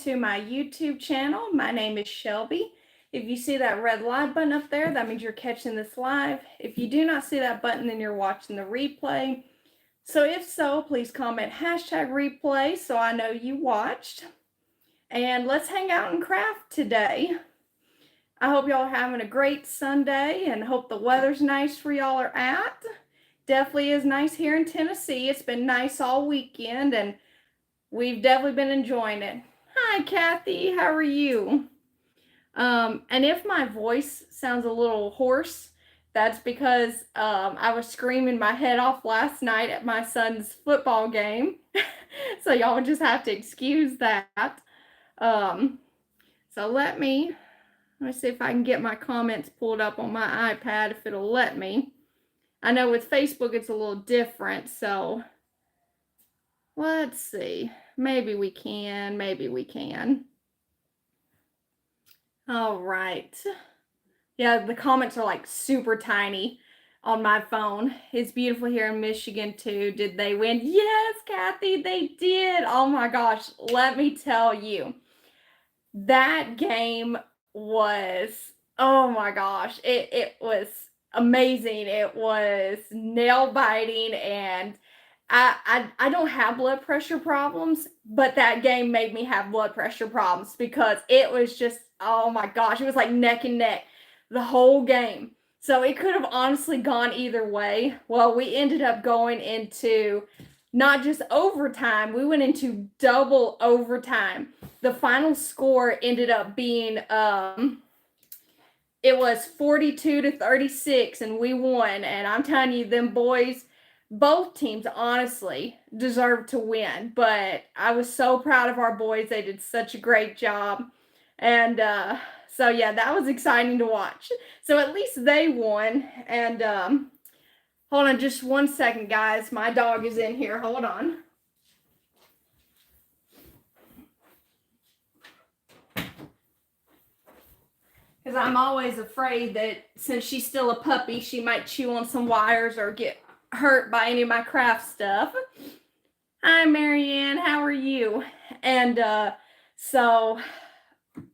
to my YouTube channel. My name is Shelby. If you see that red live button up there, that means you're catching this live. If you do not see that button, then you're watching the replay. So if so, please comment #replay so I know you watched. And let's hang out and craft today. I hope y'all are having a great Sunday and hope the weather's nice where y'all are at. Definitely is nice here in Tennessee. It's been nice all weekend and we've definitely been enjoying it. Hi, Kathy. How are you? And if my voice sounds a little hoarse, that's because I was screaming my head off last night at my son's football game. So y'all would just have to excuse that. So let me see if I can get my comments pulled up on my iPad, if it'll let me. I know with Facebook it's a little different, so let's see. Maybe we can, maybe we can. All right. Yeah, the comments are like super tiny on my phone. It's beautiful here in Michigan too. Did they win? Yes, Kathy, they did. Oh my gosh, let me tell you. That game was, oh my gosh, it was amazing. It was nail biting, and I don't have blood pressure problems, but that game made me have blood pressure problems because it was just, oh my gosh, it was like neck and neck the whole game. So it could have honestly gone either way. Well, we ended up going into not just overtime, we went into double overtime. The final score ended up being it was 42-36, and we won. And I'm telling you, them boys, both teams honestly deserved to win. But I was so proud of our boys. They did such a great job. And so yeah, that was exciting to watch. So at least they won. And hold on just one second, guys. My dog is in here. Hold on. Because I'm always afraid that since she's still a puppy, she might chew on some wires or get hurt by any of my craft stuff. Hi, Marianne. How are you? And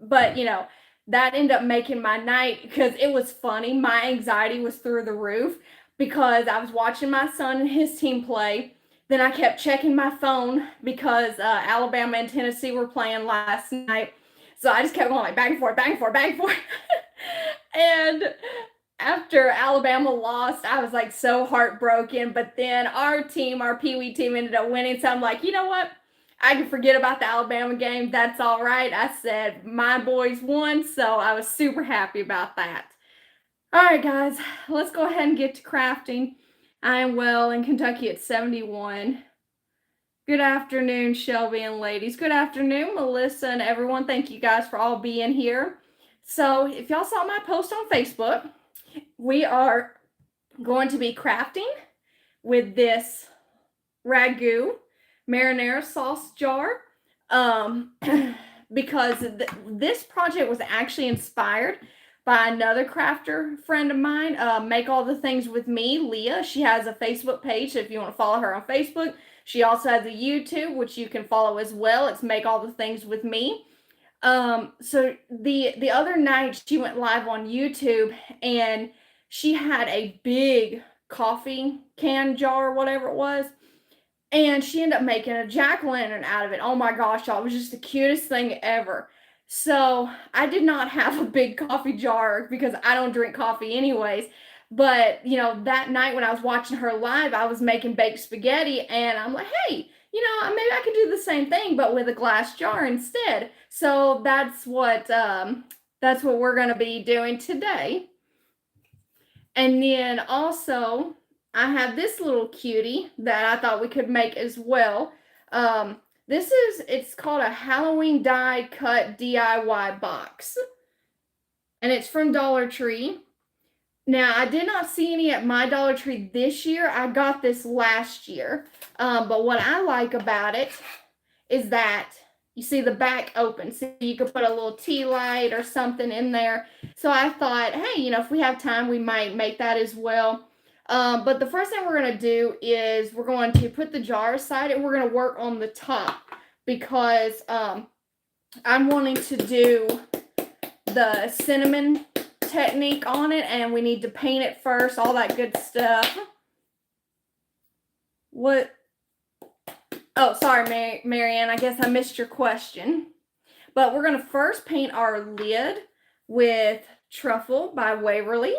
but you know, that ended up making my night because it was funny. My anxiety was through the roof because I was watching my son and his team play. Then I kept checking my phone because Alabama and Tennessee were playing last night. So I just kept going like back and forth, back and forth, back and forth. And after Alabama lost, I was like so heartbroken. But then our team, our Pee Wee team, ended up winning. So I'm like, you know what? I can forget about the Alabama game. That's all right. I said my boys won, so I was super happy about that. All right, guys, let's go ahead and get to crafting. I am well in Kentucky at 71. Good afternoon, Shelby and ladies. Good afternoon, Melissa and everyone. Thank you guys for all being here. So if y'all saw my post on Facebook, we are going to be crafting with this Ragu marinara sauce jar because this project was actually inspired by another crafter friend of mine, Make All the Things With Me, Leah. She has a Facebook page, so if you want to follow her on Facebook. She also has a YouTube, which you can follow as well. It's Make All the Things With Me. So the other night she went live on YouTube and she had a big coffee can jar, whatever it was, and she ended up making a jack-o'-lantern out of it. Oh my gosh, y'all, it was just the cutest thing ever. So I did not have a big coffee jar because I don't drink coffee anyways. But, you know, that night when I was watching her live, I was making baked spaghetti, and I'm like, hey, you know, maybe I can do the same thing, but with a glass jar instead. So that's what we're going to be doing today. And then also, I have this little cutie that I thought we could make as well. It's called a Halloween die cut DIY box. And it's from Dollar Tree. Now, I did not see any at my Dollar Tree this year. I got this last year. But what I like about it is that you see the back open. So you could put a little tea light or something in there. So I thought, hey, you know, if we have time, we might make that as well. But the first thing we're going to do is we're going to put the jar aside and we're going to work on the top because I'm wanting to do the cinnamon technique on it, and we need to paint it first, all that good stuff. What? Oh, sorry, Marianne. I guess I missed your question. But we're going to first paint our lid with Truffle by Waverly.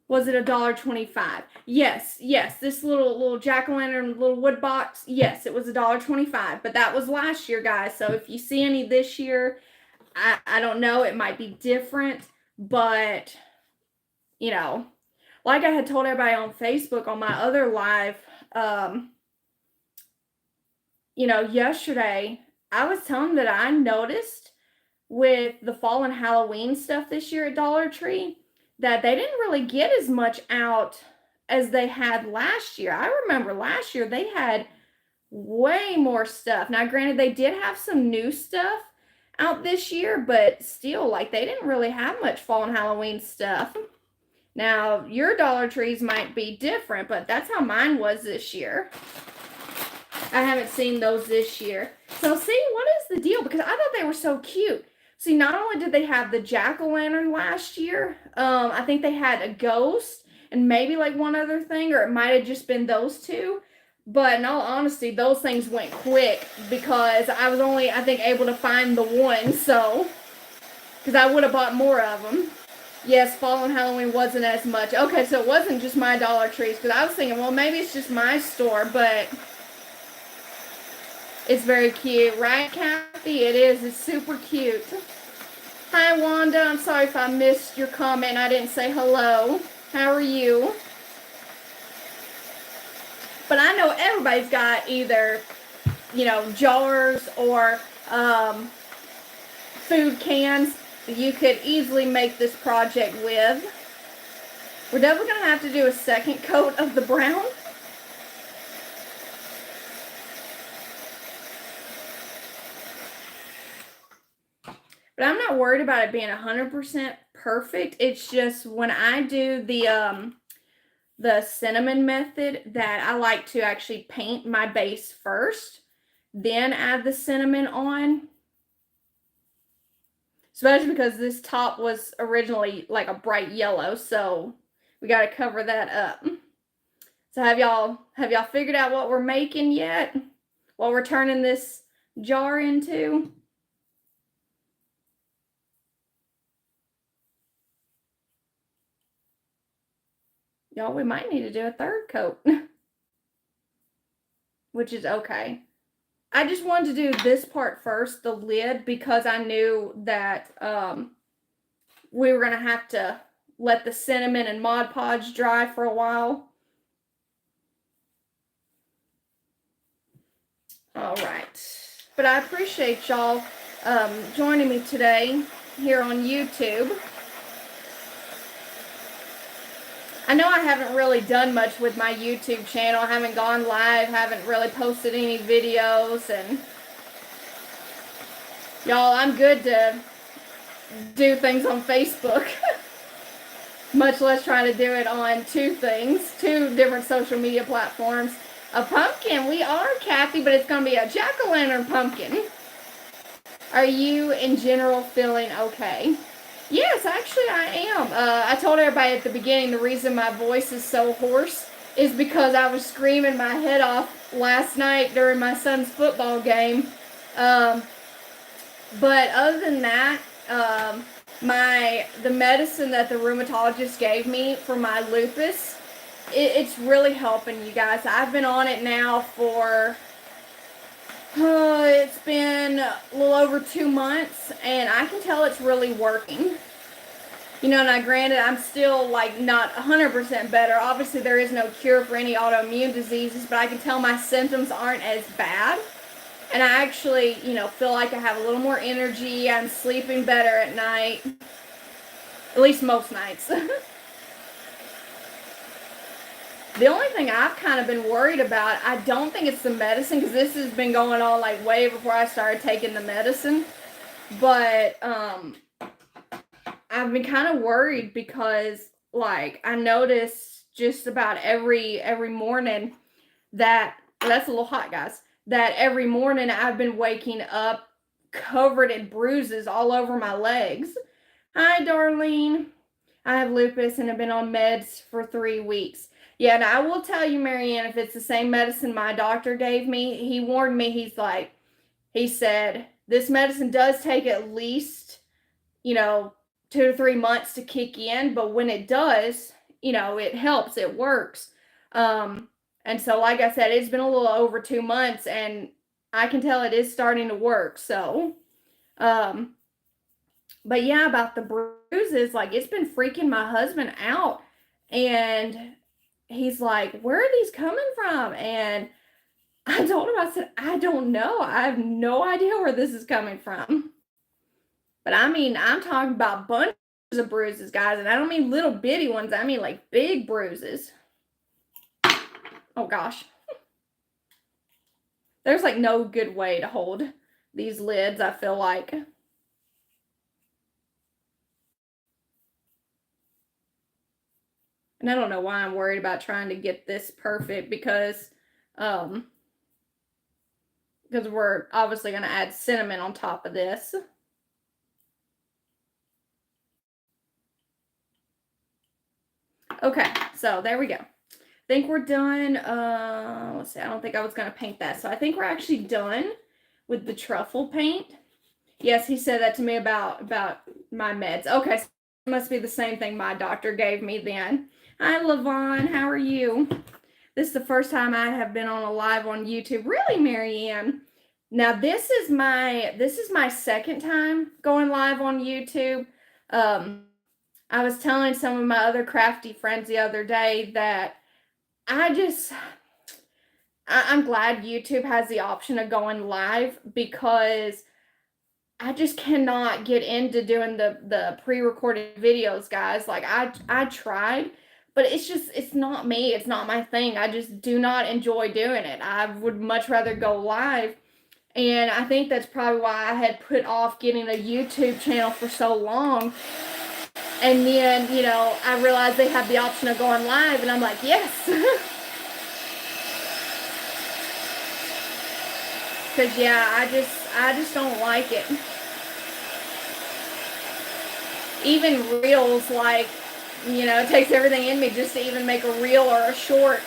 Was it $1.25? Yes. This little jack-o'-lantern little wood box. Yes, it was $1.25. But that was last year, guys. So if you see any this year, I don't know. It might be different. But, you know, like I had told everybody on Facebook on my other live, you know, yesterday, I was telling them that I noticed with the fall and Halloween stuff this year at Dollar Tree that they didn't really get as much out as they had last year. I remember last year they had way more stuff. Now, granted, they did have some new stuff out this year, but still, like, they didn't really have much fall and Halloween stuff. Now, your Dollar Trees might be different, but that's how mine was this year. I haven't seen those this year. So, see, what is the deal? Because I thought they were so cute. See, not only did they have the jack-o'-lantern last year, I think they had a ghost and maybe like one other thing, or it might have just been those two. But in all honesty, those things went quick because I was only, I think, able to find the one. So, because I would have bought more of them. Yes, fall and Halloween wasn't as much. Okay, so it wasn't just my Dollar Trees, because I was thinking, well, maybe it's just my store, but it's very cute, right, Kathy? It is. It's super cute. Hi, Wanda. I'm sorry if I missed your comment. I didn't say hello. How are you? But I know everybody's got either, you know, jars or food cans that you could easily make this project with. We're definitely going to have to do a second coat of the brown. But I'm not worried about it being 100% perfect. It's just when I do the cinnamon method that I like to actually paint my base first, then add the cinnamon on. Especially because this top was originally like a bright yellow, so we got to cover that up. So have y'all figured out what we're making yet? What we're turning this jar into? Y'all, we might need to do a third coat, which is okay. I just wanted to do this part first, the lid, because I knew that we were going to have to let the cinnamon and Mod Podge dry for a while. All right. But I appreciate y'all joining me today here on YouTube. I know I haven't really done much with my YouTube channel. I haven't gone live, haven't really posted any videos, and y'all, I'm good to do things on Facebook. Much less trying to do it on two different social media platforms. A pumpkin, we are, Kathy, but it's going to be a jack-o'-lantern pumpkin. Are you, in general, feeling okay? Yes, actually I am. I told everybody at the beginning the reason my voice is so hoarse is because I was screaming my head off last night during my son's football game. But other than that, the medicine that the rheumatologist gave me for my lupus, it's really helping, you guys. I've been on it now for it's been a little over 2 months, and I can tell it's really working. You know, now granted, I'm still like not 100% better. Obviously, there is no cure for any autoimmune diseases, but I can tell my symptoms aren't as bad. And I actually, you know, feel like I have a little more energy. I'm sleeping better at night. At least most nights. The only thing I've kind of been worried about, I don't think it's the medicine, because this has been going on like way before I started taking the medicine. But I've been kind of worried because, like, I notice just about every morning that, that's a little hot, guys, that every morning I've been waking up covered in bruises all over my legs. Hi, Darlene. I have lupus and have been on meds for 3 weeks. Yeah, and I will tell you, Marianne, if it's the same medicine my doctor gave me, he warned me. He said, this medicine does take at least, 2 to 3 months to kick in, but when it does, it helps, it works. And so, like I said, it's been a little over 2 months, and I can tell it is starting to work. So, um, but yeah, about the bruises, like it's been freaking my husband out. And he's like, where are these coming from? And I told him, I said, I don't know. I have no idea where this is coming from. But I mean, I'm talking about bunches of bruises, guys. And I don't mean little bitty ones. I mean like big bruises. Oh gosh. There's like no good way to hold these lids, I feel like. And I don't know why I'm worried about trying to get this perfect because we're obviously going to add cinnamon on top of this. Okay, so there we go. I think we're done. Let's see, I don't think I was going to paint that. So I think we're actually done with the truffle paint. Yes, he said that to me about my meds. Okay, so it must be the same thing my doctor gave me then. Hi, Lavon. How are you? This is the first time I have been on a live on YouTube. Really, Marianne? Now, this is my second time going live on YouTube. I was telling some of my other crafty friends the other day that I'm glad YouTube has the option of going live because I just cannot get into doing the pre-recorded videos, guys. Like I tried, but it's not me. It's not my thing. I just do not enjoy doing it. I would much rather go live. And I think that's probably why I had put off getting a YouTube channel for so long. And then, I realized they have the option of going live, and I'm like, yes. Because, yeah, I just don't like it. Even reels, like, it takes everything in me just to even make a reel or a short.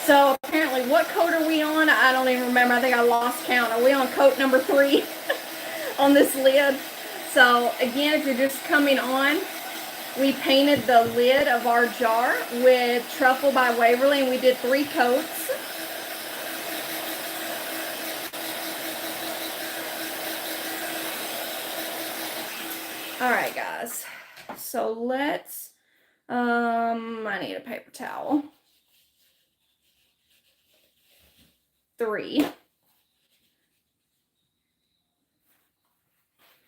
So apparently, what coat are we on? I don't even remember. I think I lost count. Are we on coat number 3 on this lid? So again, if you're just coming on, we painted the lid of our jar with Truffle by Waverly, and we did 3 coats. All right, guys. So let's, I need a paper towel. 3.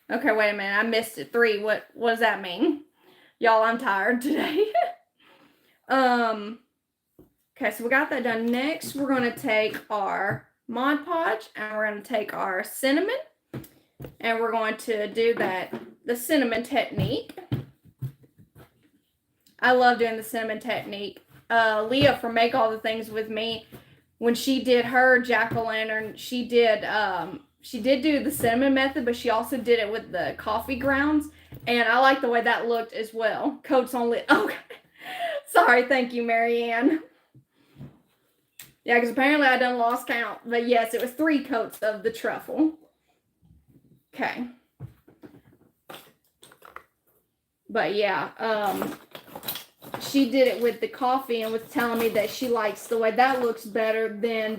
Okay, wait a minute. I missed it. 3. What does that mean? Y'all, I'm tired today. Okay, so we got that done. Next, we're going to take our Mod Podge and we're going to take our cinnamon and we're going to do the cinnamon technique. I love doing the cinnamon technique. Leah from Make All the Things With Me, when she did her jack-o'-lantern, she did do the cinnamon method, but she also did it with the coffee grounds, and I like the way that looked as well. Coats only. Okay. Sorry, thank you, Marianne. Yeah, because apparently I done lost count, but yes, it was 3 coats of the truffle. Okay. But yeah, she did it with the coffee and was telling me that she likes the way that looks better than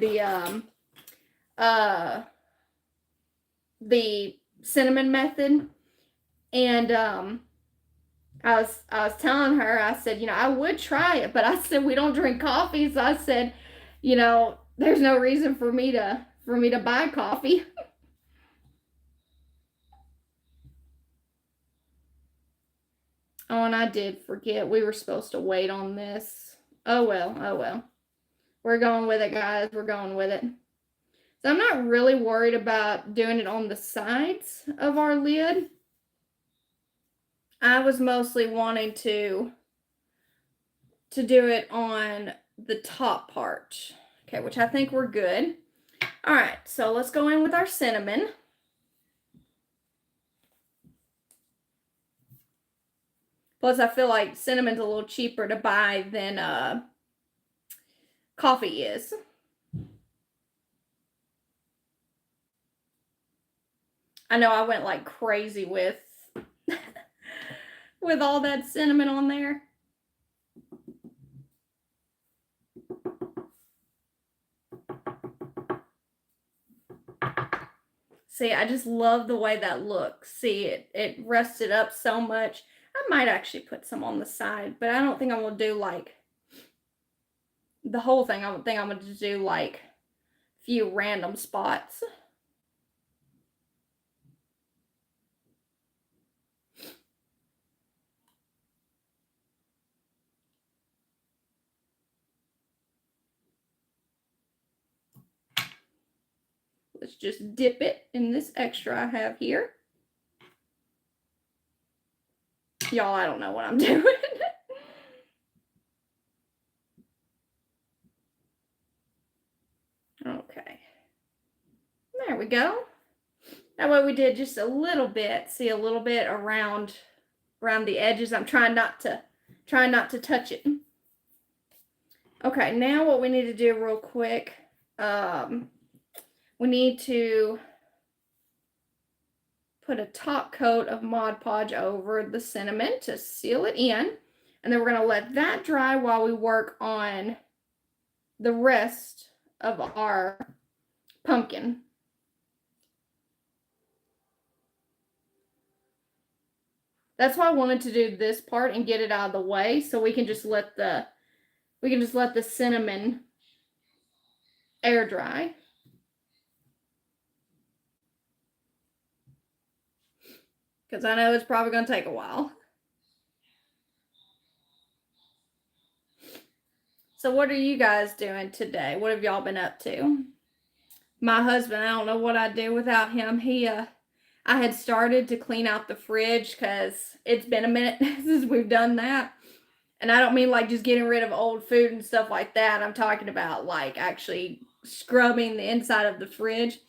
the cinnamon method. And I was telling her, I said, I would try it, but I said we don't drink coffee, so I said, there's no reason for me to buy coffee. Oh, and I did forget we were supposed to wait on this. Oh well. We're going with it, guys. We're going with it. So I'm not really worried about doing it on the sides of our lid. I was mostly wanting to to do it on the top part. Okay, which I think we're good. All right, so let's go in with our cinnamon. Plus, I feel like cinnamon's a little cheaper to buy than coffee is. I know I went like crazy with with all that cinnamon on there. See, I just love the way that looks. See, it rested up so much. I might actually put some on the side, but I don't think I'm going to do like the whole thing. I think I'm going to do like a few random spots. Let's just dip it in this extra I have here. Y'all, I don't know what I'm doing. Okay. There we go. That way we did just a little bit. See, a little bit around the edges. I'm trying not to touch it. Okay, now what we need to do real quick, we need to put a top coat of Mod Podge over the cinnamon to seal it in. And then we're going to let that dry while we work on the rest of our pumpkin. That's why I wanted to do this part and get it out of the way, so we can just let the cinnamon air dry. Because I know it's probably going to take a while. So what are you guys doing today? What have y'all been up to? My husband, I don't know what I'd do without him. I had started to clean out the fridge because it's been a minute since we've done that. And I don't mean like just getting rid of old food and stuff like that. I'm talking about like actually scrubbing the inside of the fridge.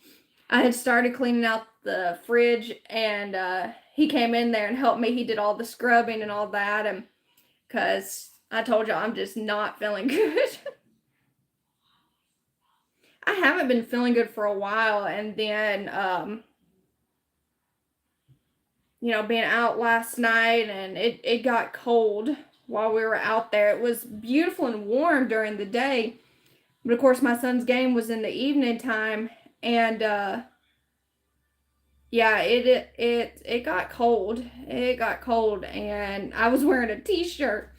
I had started cleaning out the fridge, and he came in there and helped me. He did all the scrubbing and all that, and because I told y'all I'm just not feeling good. I haven't been feeling good for a while, and then being out last night, and it got cold while we were out there. It was beautiful and warm during the day, but of course my son's game was in the evening time, and yeah, it got cold. It got cold, and I was wearing a t-shirt,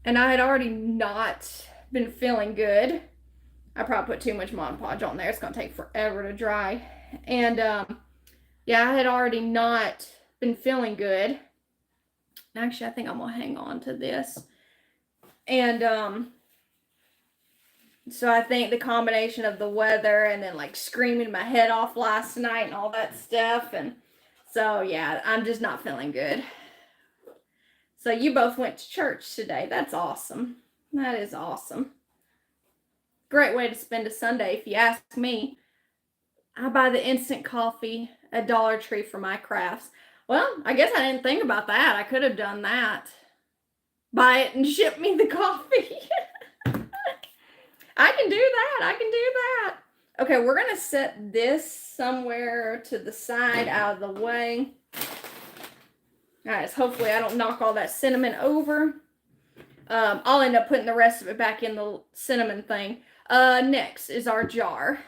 and I had already not been feeling good. I probably put too much Mod Podge on there. It's gonna take forever to dry. And yeah, I had already not been feeling good. Actually, I think I'm gonna hang on to this. And so I think the combination of the weather and then like screaming my head off last night and all that stuff, and so yeah, I'm just not feeling good. So you both went to church today. That's awesome. That is awesome. Great way to spend a Sunday, if you ask me. I buy the instant coffee at Dollar Tree for my crafts. Well, I guess I didn't think about that. I could have done that. Buy it and ship me the coffee. I can do that. I can do that. Okay, we're going to set this somewhere to the side out of the way. All right, so hopefully I don't knock all that cinnamon over. I'll end up putting the rest of it back in the cinnamon thing. Next is our jar.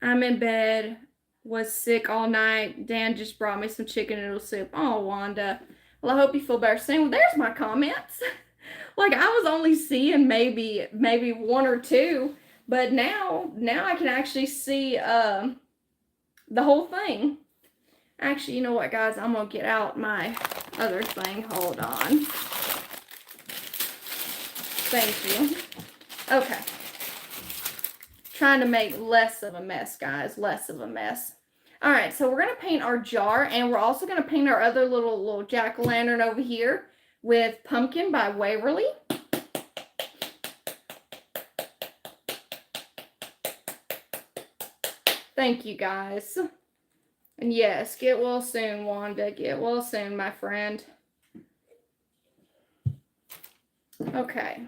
I'm in bed, was sick all night. Dan just brought me some chicken noodle soup. Oh, Wanda. Well, I hope you feel better soon. Well, there's my comments. Like, I was only seeing maybe one or two, but now I can actually see the whole thing. Actually, you know what, guys? I'm gonna get out my other thing. Hold on. Thank you. Okay. Trying to make less of a mess, guys. Less of a mess. All right, so we're gonna paint our jar, and we're also gonna paint our other little jack-o'-lantern over here with Pumpkin by Waverly. Thank you, guys. And yes, get well soon, Wanda. Get well soon, my friend. Okay.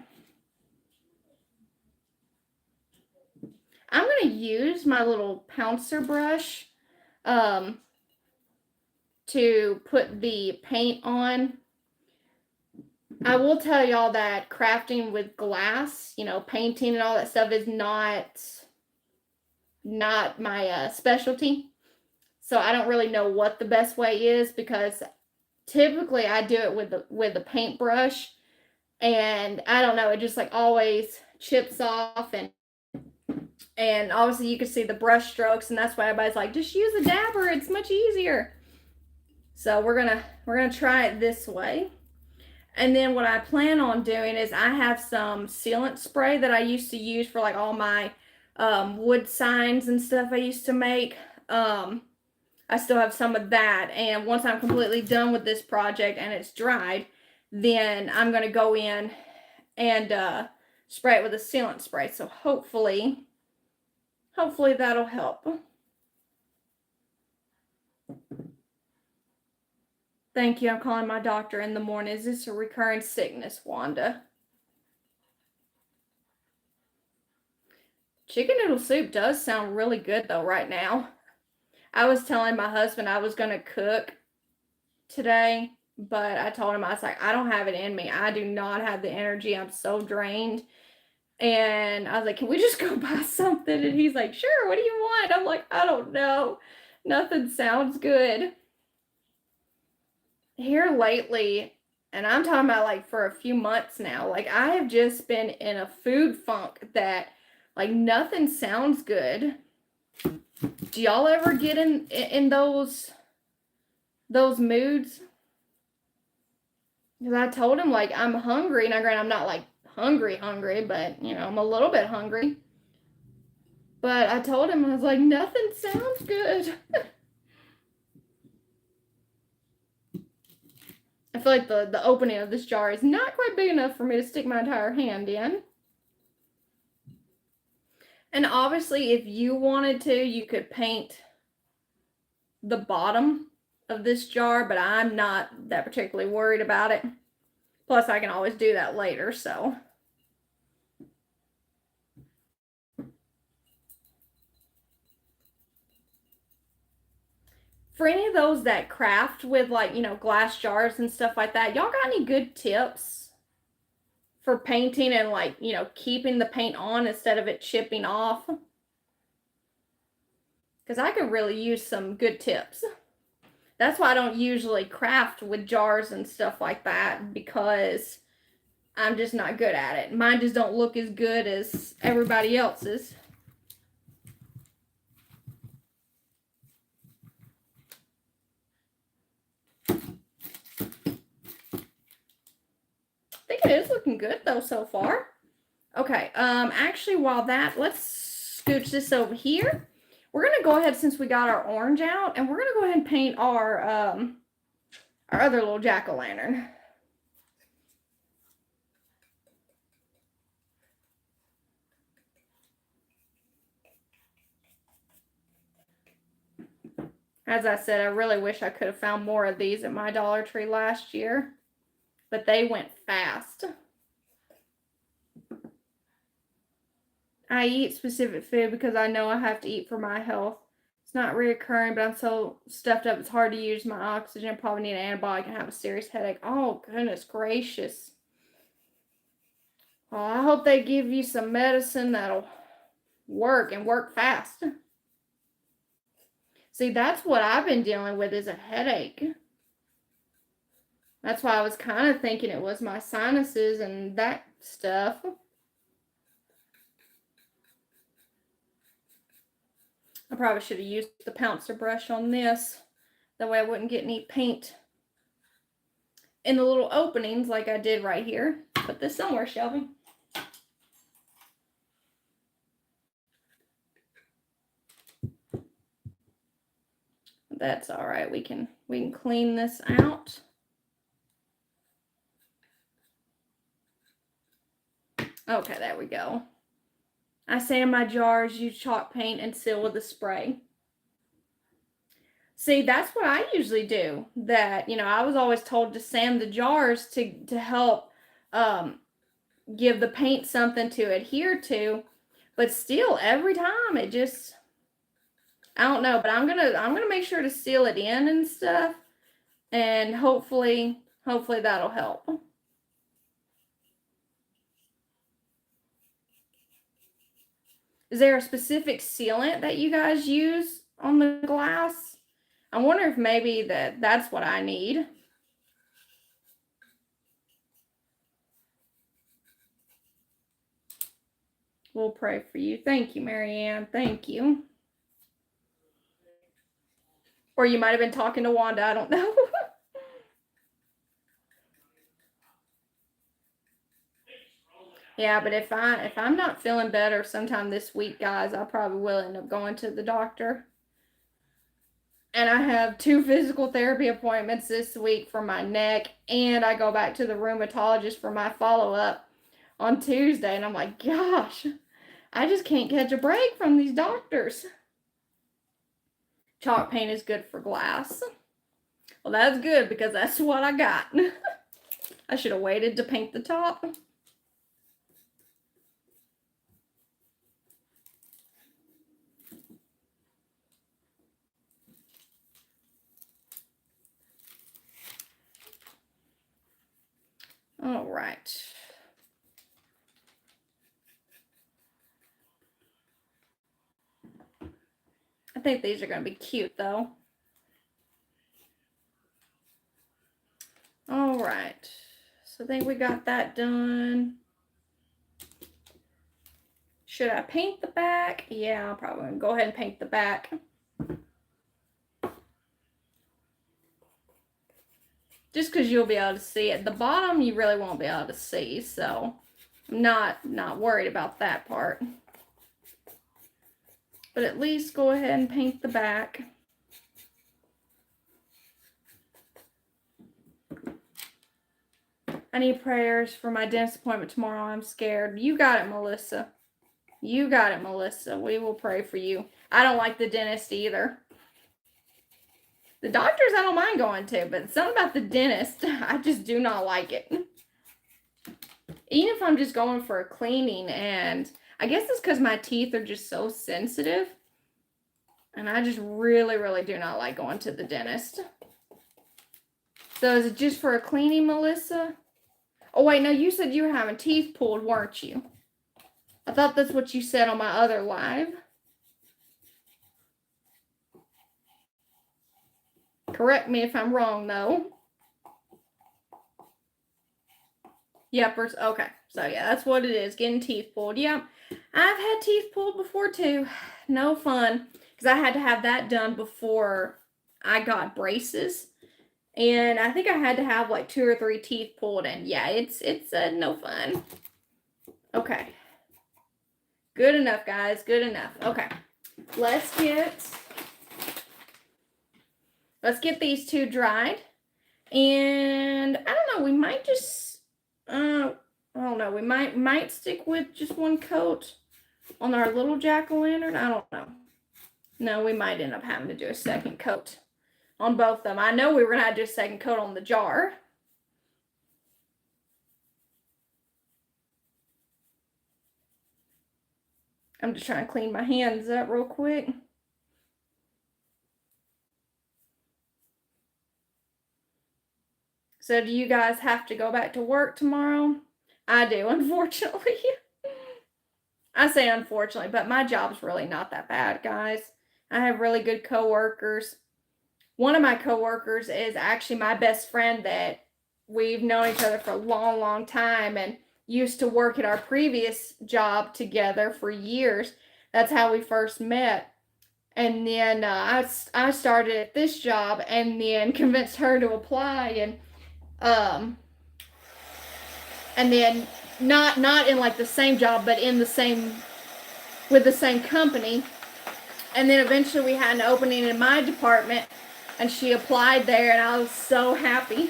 I'm going to use my little pouncer brush to put the paint on. I will tell y'all that crafting with glass, you know, painting and all that stuff is not my specialty. So I don't really know what the best way is, because typically I do it with the paintbrush, and I don't know, it just like always chips off, and obviously you can see the brush strokes, and that's why everybody's like, just use a dabber, it's much easier. So we're gonna try it this way. And then what I plan on doing is, I have some sealant spray that I used to use for like all my wood signs and stuff I used to make. I still have some of that, and once I'm completely done with this project and it's dried, then I'm going to go in and spray it with a sealant spray. So hopefully that'll help. Thank you. I'm calling my doctor in the morning. Is this a recurring sickness, Wanda? Chicken noodle soup does sound really good though right now. I was telling my husband I was going to cook today, but I told him, I was like, I don't have it in me. I do not have the energy. I'm so drained. And I was like, can we just go buy something? And he's like, sure, what do you want? I'm like, I don't know. Nothing sounds good. Here lately, and I'm talking about like for a few months now, like I have just been in a food funk that like nothing sounds good. Do y'all ever get in those moods? Because I told him, like, I'm hungry. Now, granted, I'm not like hungry, but you know, I'm a little bit hungry. But I told him, I was like, nothing sounds good. I feel like the opening of this jar is not quite big enough for me to stick my entire hand in. And obviously, if you wanted to, you could paint the bottom of this jar, but I'm not that particularly worried about it. Plus, I can always do that later, so. For any of those that craft with, like, you know, glass jars and stuff like that, y'all got any good tips for painting and, like, you know, keeping the paint on instead of it chipping off? Because I could really use some good tips. That's why I don't usually craft with jars and stuff like that, because I'm just not good at it. Mine just don't look as good as everybody else's. I think it is looking good though so far. Okay, actually, while let's scooch this over here. We're gonna go ahead, since we got our orange out, and we're gonna go ahead and paint our other little jack-o'-lantern. As I said, I really wish I could have found more of these at my Dollar Tree last year, but they went fast. I eat specific food because I know I have to eat for my health. It's not reoccurring, but I'm so stuffed up it's hard to use my oxygen. Probably need an antibiotic and have a serious headache. Oh, goodness gracious. Well, I hope they give you some medicine that'll work and work fast. See, that's what I've been dealing with, is a headache. That's why I was kind of thinking it was my sinuses and that stuff. I probably should have used the pouncer brush on this. That way I wouldn't get any paint in the little openings like I did right here. Put this somewhere, Shelby. That's all right. We can clean this out. Okay, there we go. I sand my jars, use chalk paint, and seal with a spray. See, that's what I usually do. That, I was always told to sand the jars to help give the paint something to adhere to, but still every time it just, I don't know, but I'm gonna make sure to seal it in and stuff, and hopefully that'll help. Is there a specific sealant that you guys use on the glass? I wonder if maybe that's what I need. We'll pray for you. Thank you, Marianne. Thank you. Or you might have been talking to Wanda. I don't know. Yeah, but if I'm not feeling better sometime this week, guys, I probably will end up going to the doctor. And I have 2 physical therapy appointments this week for my neck, and I go back to the rheumatologist for my follow-up on Tuesday, and I'm like, gosh, I just can't catch a break from these doctors. Chalk paint is good for glass. Well, that's good because that's what I got. I should have waited to paint the top. All right. I think these are going to be cute, though. All right. So I think we got that done. Should I paint the back? Yeah, I'll probably go ahead and paint the back. Just because you'll be able to see it. The bottom, you really won't be able to see, so I'm not worried about that part. But at least go ahead and paint the back. I need prayers for my dentist appointment tomorrow. I'm scared. You got it, Melissa. You got it, Melissa. We will pray for you. I don't like the dentist either. The doctors I don't mind going to, but something about the dentist, I just do not like it. Even if I'm just going for a cleaning, and I guess it's because my teeth are just so sensitive. And I just really, really do not like going to the dentist. So is it just for a cleaning, Melissa? Oh, wait, no, you said you were having teeth pulled, weren't you? I thought that's what you said on my other live. Correct me if I'm wrong, though. Yepers. Okay. So, yeah, that's what it is. Getting teeth pulled. Yeah. I've had teeth pulled before, too. No fun. Because I had to have that done before I got braces. And I think I had to have like 2 or 3 teeth pulled. And, yeah, it's no fun. Okay. Good enough, guys. Good enough. Okay. Let's get these 2 dried. And I don't know, we might just I don't know, we might stick with just 1 coat on our little jack-o'-lantern. I don't know. No, we might end up having to do a second coat on both of them. I know we were gonna have to do a second coat on the jar. I'm just trying to clean my hands up real quick. So do you guys have to go back to work tomorrow? I do, unfortunately. I say unfortunately, but my job's really not that bad, guys. I have really good coworkers. One of my coworkers is actually my best friend that we've known each other for a long, long time and used to work at our previous job together for years. That's how we first met. And then I started at this job and then convinced her to apply, and then not in like the same job, but in the same, with the same company. And then eventually we had an opening in my department, and she applied there, and I was so happy.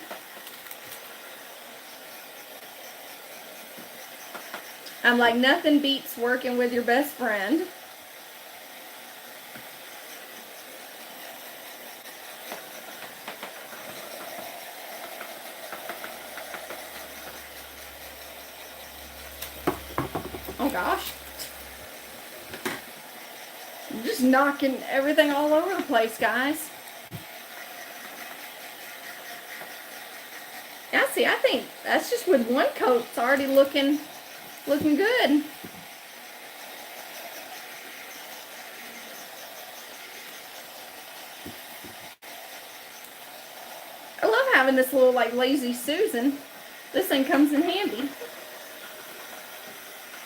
I'm like, nothing beats working with your best friend. Oh gosh. I'm just knocking everything all over the place, guys. Yeah, see, I think that's just with one coat. It's already looking good. I love having this little like lazy Susan. This thing comes in handy.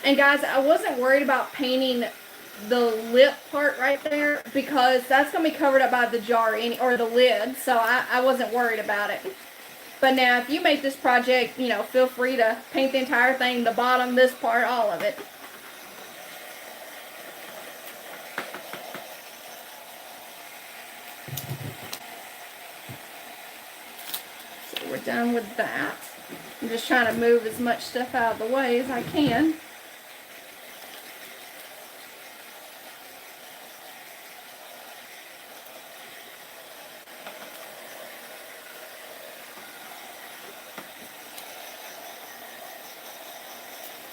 And guys, I wasn't worried about painting the lip part right there because that's going to be covered up by the jar or the lid, so I wasn't worried about it. But now, if you make this project, you know, feel free to paint the entire thing, the bottom, this part, all of it. So we're done with that. I'm just trying to move as much stuff out of the way as I can.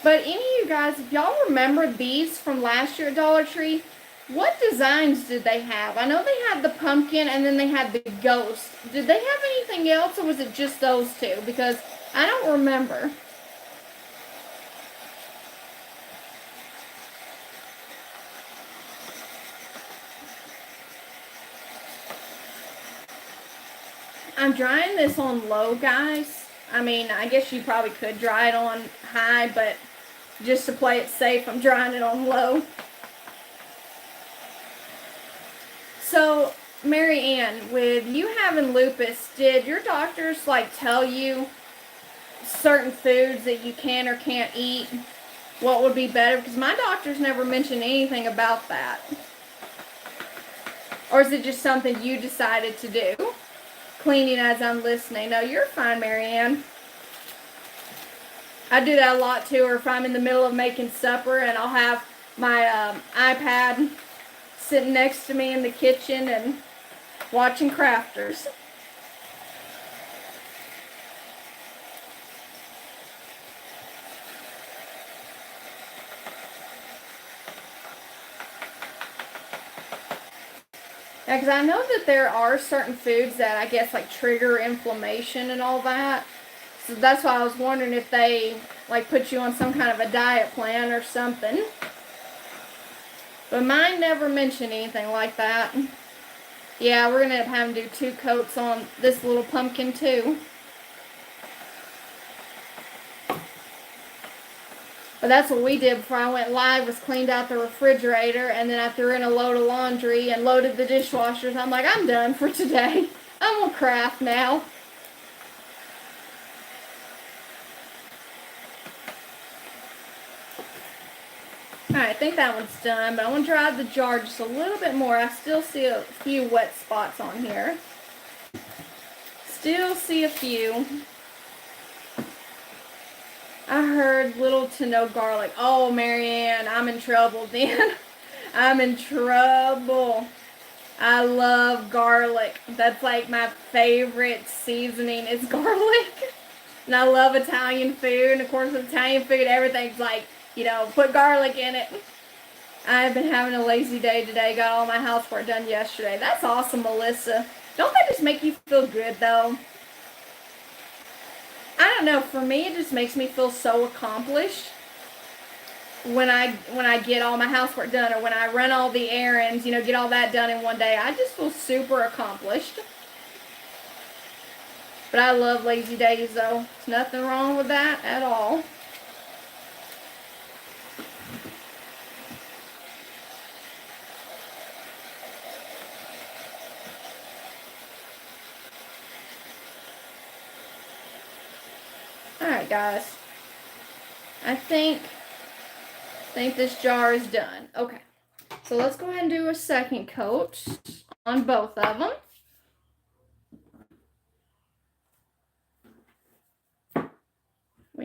But any of you guys, if y'all remember these from last year at Dollar Tree, what designs did they have? I know they had the pumpkin and then they had the ghost. Did they have anything else or was it just those two? Because I don't remember. I'm drying this on low, guys. I mean, I guess you probably could dry it on high, but just to play it safe, I'm drying it on low. So, Mary Ann, with you having lupus, did your doctors like tell you certain foods that you can or can't eat? What would be better? Because my doctors never mentioned anything about that. Or is it just something you decided to do? Cleaning as I'm listening. No, you're fine, Mary Ann. I do that a lot too, or if I'm in the middle of making supper and I'll have my iPad sitting next to me in the kitchen and watching crafters. Yeah, because I know that there are certain foods that I guess like trigger inflammation and all that. So that's why I was wondering if they like put you on some kind of a diet plan or something. But mine never mentioned anything like that. Yeah, we're going to end up having to do 2 coats on this little pumpkin too. But that's what we did before I went live, was cleaned out the refrigerator, and then I threw in a load of laundry and loaded the dishwashers. I'm like, I'm done for today. I'm gonna craft now. Alright, I think that one's done, but I want to dry the jar just a little bit more. I still see a few wet spots on here. Still see a few. I heard little to no garlic. Oh, Marianne, I'm in trouble then. I'm in trouble. I love garlic. That's like my favorite seasoning is garlic. And I love Italian food. And of course, with Italian food, everything's like, you know, put garlic in it. I've been having a lazy day today. Got all my housework done yesterday. That's awesome, Melissa. Don't that just make you feel good, though? I don't know. For me, it just makes me feel so accomplished when I get all my housework done, or when I run all the errands, you know, get all that done in one day. I just feel super accomplished. But I love lazy days, though. There's nothing wrong with that at all. Alright, guys. I think this jar is done. Okay. So let's go ahead and do a second coat on both of them.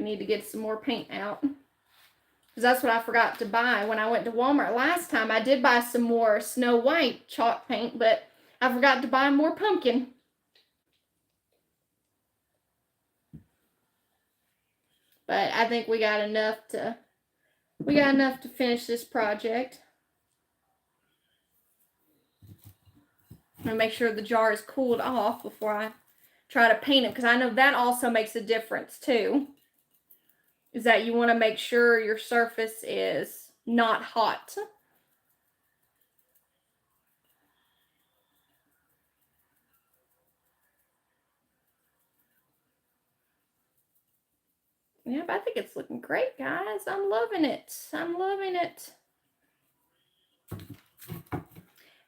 need to get some more paint out. Because that's what I forgot to buy when I went to Walmart last time. I did buy some more Snow White chalk paint, but I forgot to buy more pumpkin. But I think we got enough to finish this project. I'm gonna make sure the jar is cooled off before I try to paint it, because I know that also makes a difference too. Is that you want to make sure your surface is not hot. Yeah, but I think it's looking great, guys. I'm loving it. I'm loving it.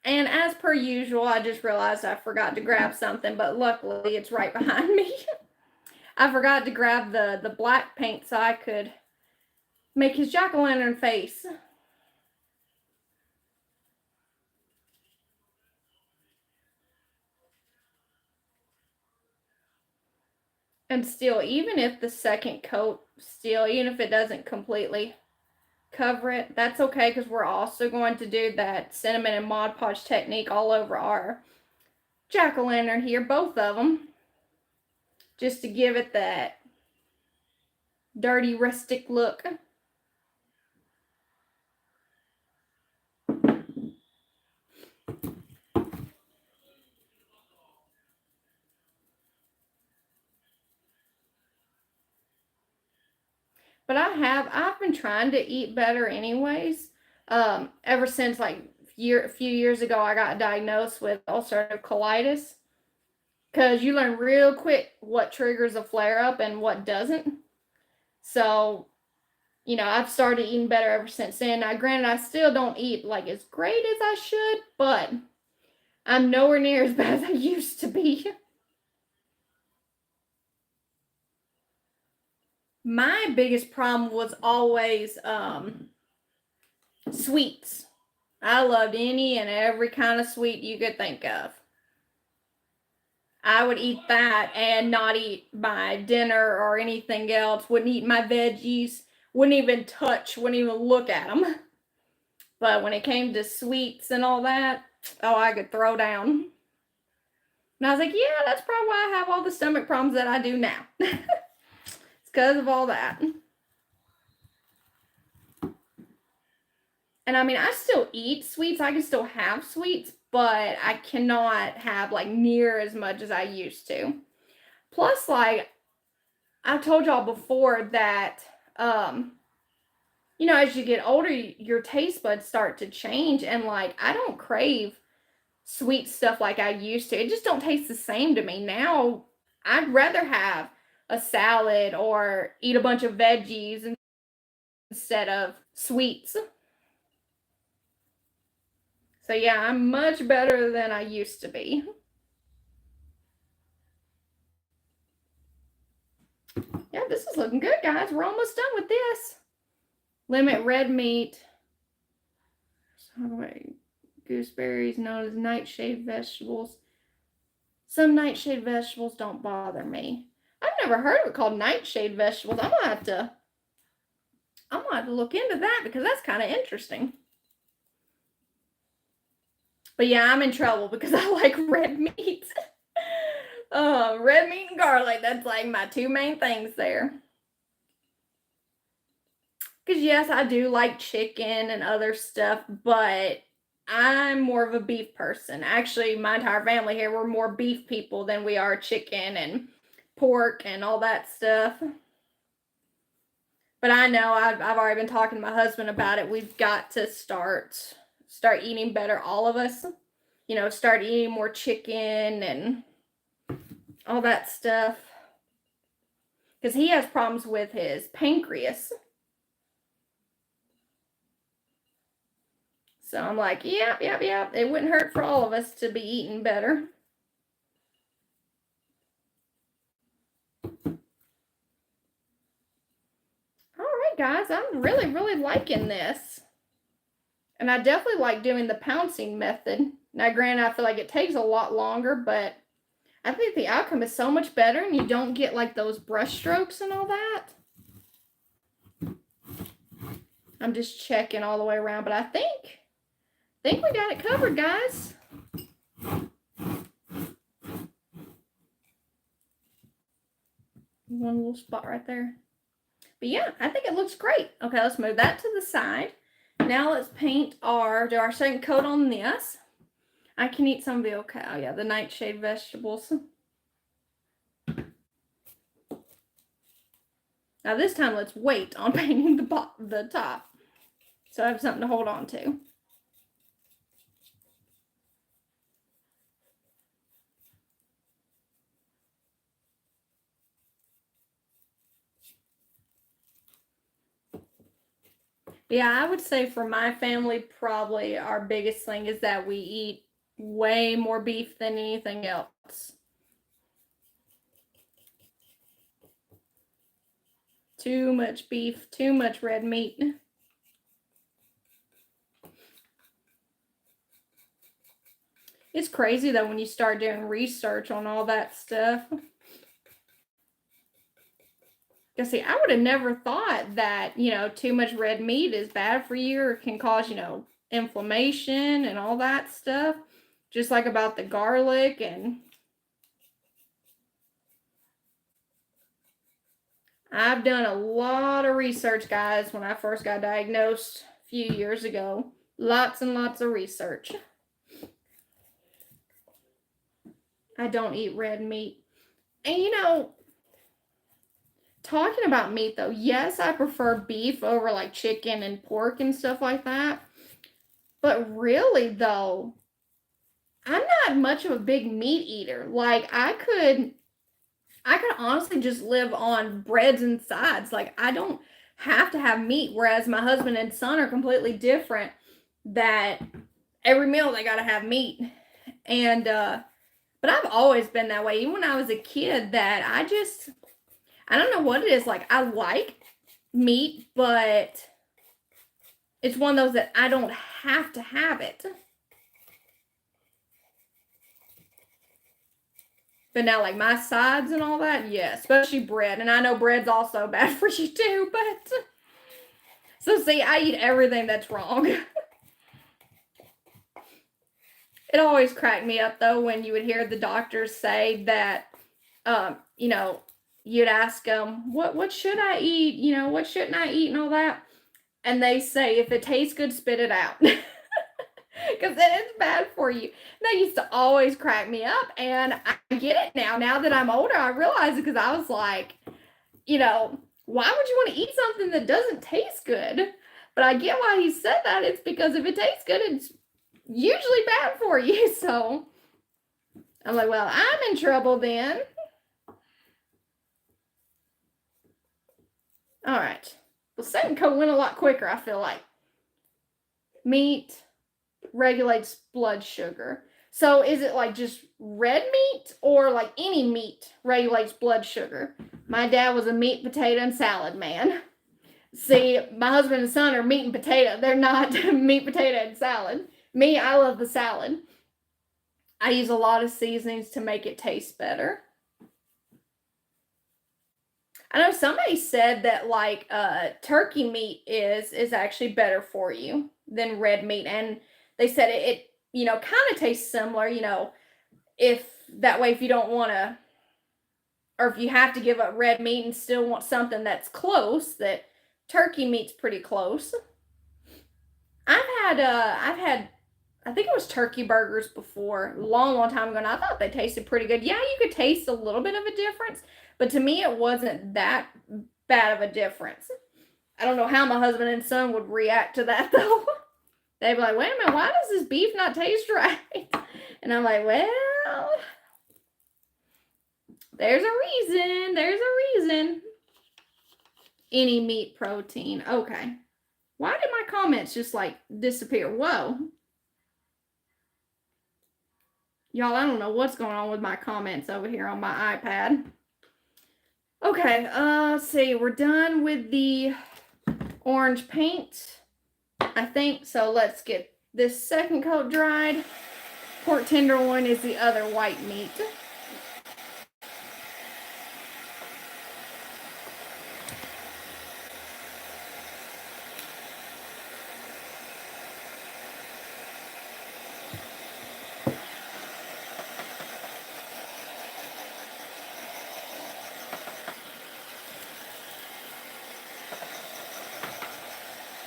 And as per usual, I just realized I forgot to grab something, but luckily it's right behind me. I forgot to grab the black paint so I could make his jack-o'-lantern face. And still, even if the second coat, even if it doesn't completely cover it, that's okay, because we're also going to do that cinnamon and Mod Podge technique all over our jack-o'-lantern here, both of them, just to give it that dirty, rustic look. But I've been trying to eat better anyways. Ever since like a few years ago, I got diagnosed with ulcerative colitis. Because you learn real quick what triggers a flare up and what doesn't. So, I've started eating better ever since then. Now, granted, I still don't eat like as great as I should, but I'm nowhere near as bad as I used to be. My biggest problem was always sweets. I loved any and every kind of sweet you could think of. I would eat that and not eat my dinner or anything else. Wouldn't eat my veggies. Wouldn't even look at them. But when it came to sweets and all that, oh, I could throw down. And I was like, yeah, that's probably why I have all the stomach problems that I do now. It's because of all that. And I mean, I still eat sweets. I can still have sweets, but I cannot have like near as much as I used to. Plus, like, I've told y'all before that, as you get older, your taste buds start to change. And like, I don't crave sweet stuff like I used to. It just don't taste the same to me. Now, I'd rather have a salad or eat a bunch of veggies instead of sweets. So yeah, I'm much better than I used to be. Yeah, this is looking good, guys. We're almost done with this. Limit red meat. Gooseberries known as nightshade vegetables. Some nightshade vegetables don't bother me. I've never heard of it called nightshade vegetables. I'm gonna have to look into that, because that's kind of interesting. But yeah, I'm in trouble because I like red meat. Red meat and garlic. That's like my two main things there. Because yes, I do like chicken and other stuff, but I'm more of a beef person. Actually, my entire family here, we're more beef people than we are chicken and pork and all that stuff. But I know I've already been talking to my husband about it. We've got to start eating better, all of us. Start eating more chicken and all that stuff. Because he has problems with his pancreas. So I'm like, yep. It wouldn't hurt for all of us to be eating better. All right, guys, I'm really, really liking this. And I definitely like doing the pouncing method. Now, granted, I feel like it takes a lot longer, but I think the outcome is so much better, and you don't get like those brush strokes and all that. I'm just checking all the way around, but I think we got it covered, guys. One little spot right there. But yeah, I think it looks great. Okay, let's move that to the side. Now let's paint do our second coat on this. I can eat some veal. Okay, oh yeah, the nightshade vegetables. Now this time let's wait on painting the top. So I have something to hold on to. Yeah, I would say for my family, probably our biggest thing is that we eat way more beef than anything else. Too much beef, too much red meat. It's crazy though when you start doing research on all that stuff. Because see, I would have never thought that, too much red meat is bad for you or can cause, inflammation and all that stuff. Just like about the garlic and I've done a lot of research, guys, when I first got diagnosed a few years ago. Lots and lots of research. I don't eat red meat. And talking about meat though, yes, I prefer beef over like chicken and pork and stuff like that. But really though, I'm not much of a big meat eater. Like I could honestly just live on breads and sides. Like I don't have to have meat, whereas my husband and son are completely different, that every meal they got to have meat. And but I've always been that way, even when I was a kid, that I don't know what it is. Like I like meat, but it's one of those that I don't have to have it. But now, like my sides and all that, yeah, especially bread. And I know bread's also bad for you too, but so see, I eat everything that's wrong. It always cracked me up though when you would hear the doctors say that, you'd ask them, what should I eat? What shouldn't I eat and all that? And they say, if it tastes good, spit it out. Because then it's bad for you. That used to always crack me up. And I get it now. Now that I'm older, I realize it because I was like, why would you want to eat something that doesn't taste good? But I get why he said that. It's because if it tastes good, it's usually bad for you. So I'm like, well, I'm in trouble then. All right. The second coat went a lot quicker, I feel like. Meat regulates blood sugar. So is it like just red meat or like any meat regulates blood sugar? My dad was a meat, potato, and salad man. See, my husband and son are meat and potato. They're not meat, potato, and salad. Me, I love the salad. I use a lot of seasonings to make it taste better. I know somebody said that like turkey meat is actually better for you than red meat, and they said it kind of tastes similar. If that way, if you don't want to, or if you have to give up red meat and still want something that's close, that turkey meat's pretty close. I've had I think it was turkey burgers before, a long, long time ago, and I thought they tasted pretty good. Yeah, you could taste a little bit of a difference, but to me, it wasn't that bad of a difference. I don't know how my husband and son would react to that, though. They'd be like, wait a minute, why does this beef not taste right? And I'm like, well, there's a reason. There's a reason. Any meat protein. Okay. Why did my comments just like disappear? Whoa. Y'all, I don't know what's going on with my comments over here on my iPad. Okay, let's see. We're done with the orange paint, I think. So let's get this second coat dried. Pork tenderloin is the other white meat.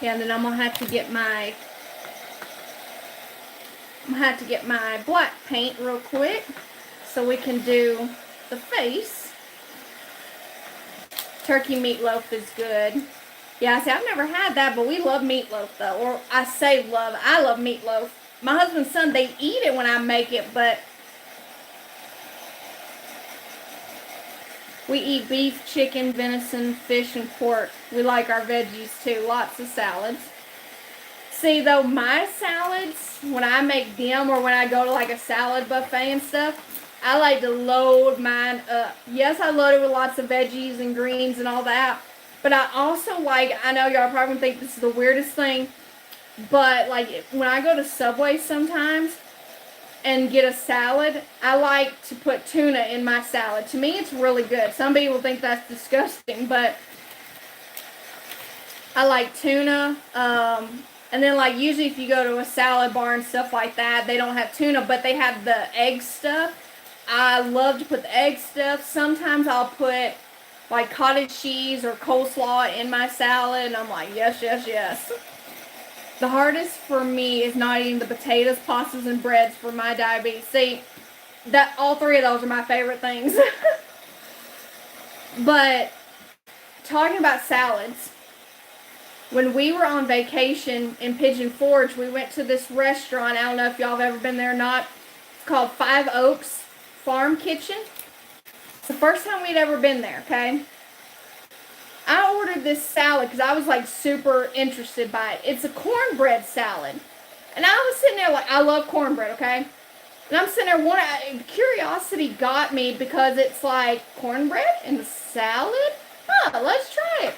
Yeah, and then I'm gonna have to get my black paint real quick so we can do the face. Turkey meatloaf is good. Yeah, see, I've never had that, but we love meatloaf though. Or I say love, I love meatloaf. My husband's son, they eat it when I make it, but we eat beef, chicken, venison, fish, and pork. We like our veggies too, lots of salads. See, though, my salads, when I make them or when I go to like a salad buffet and stuff, I like to load mine up. Yes, I load it with lots of veggies and greens and all that, but I also like, I know y'all probably think this is the weirdest thing, but like when I go to Subway sometimes and get a salad, I like to put tuna in my salad. To me, it's really good. Some people think that's disgusting, but I like tuna. And then, like, usually if you go to a salad bar and stuff like that, they don't have tuna, but they have the egg stuff. I love to put the egg stuff. Sometimes I'll put, like, cottage cheese or coleslaw in my salad, and I'm like, yes, yes, yes. The hardest for me is not eating the potatoes, pastas, and breads for my diabetes. See, that all three of those are my favorite things. But talking about salads, when we were on vacation in Pigeon Forge, we went to this restaurant. I don't know if y'all have ever been there or not. It's called Five Oaks Farm Kitchen. It's the first time we'd ever been there, okay? I ordered this salad because I was like super interested by it. It's a cornbread salad. And I was sitting there like, I love cornbread, okay? And I'm sitting there, curiosity got me because it's like cornbread and a salad? Huh, let's try it.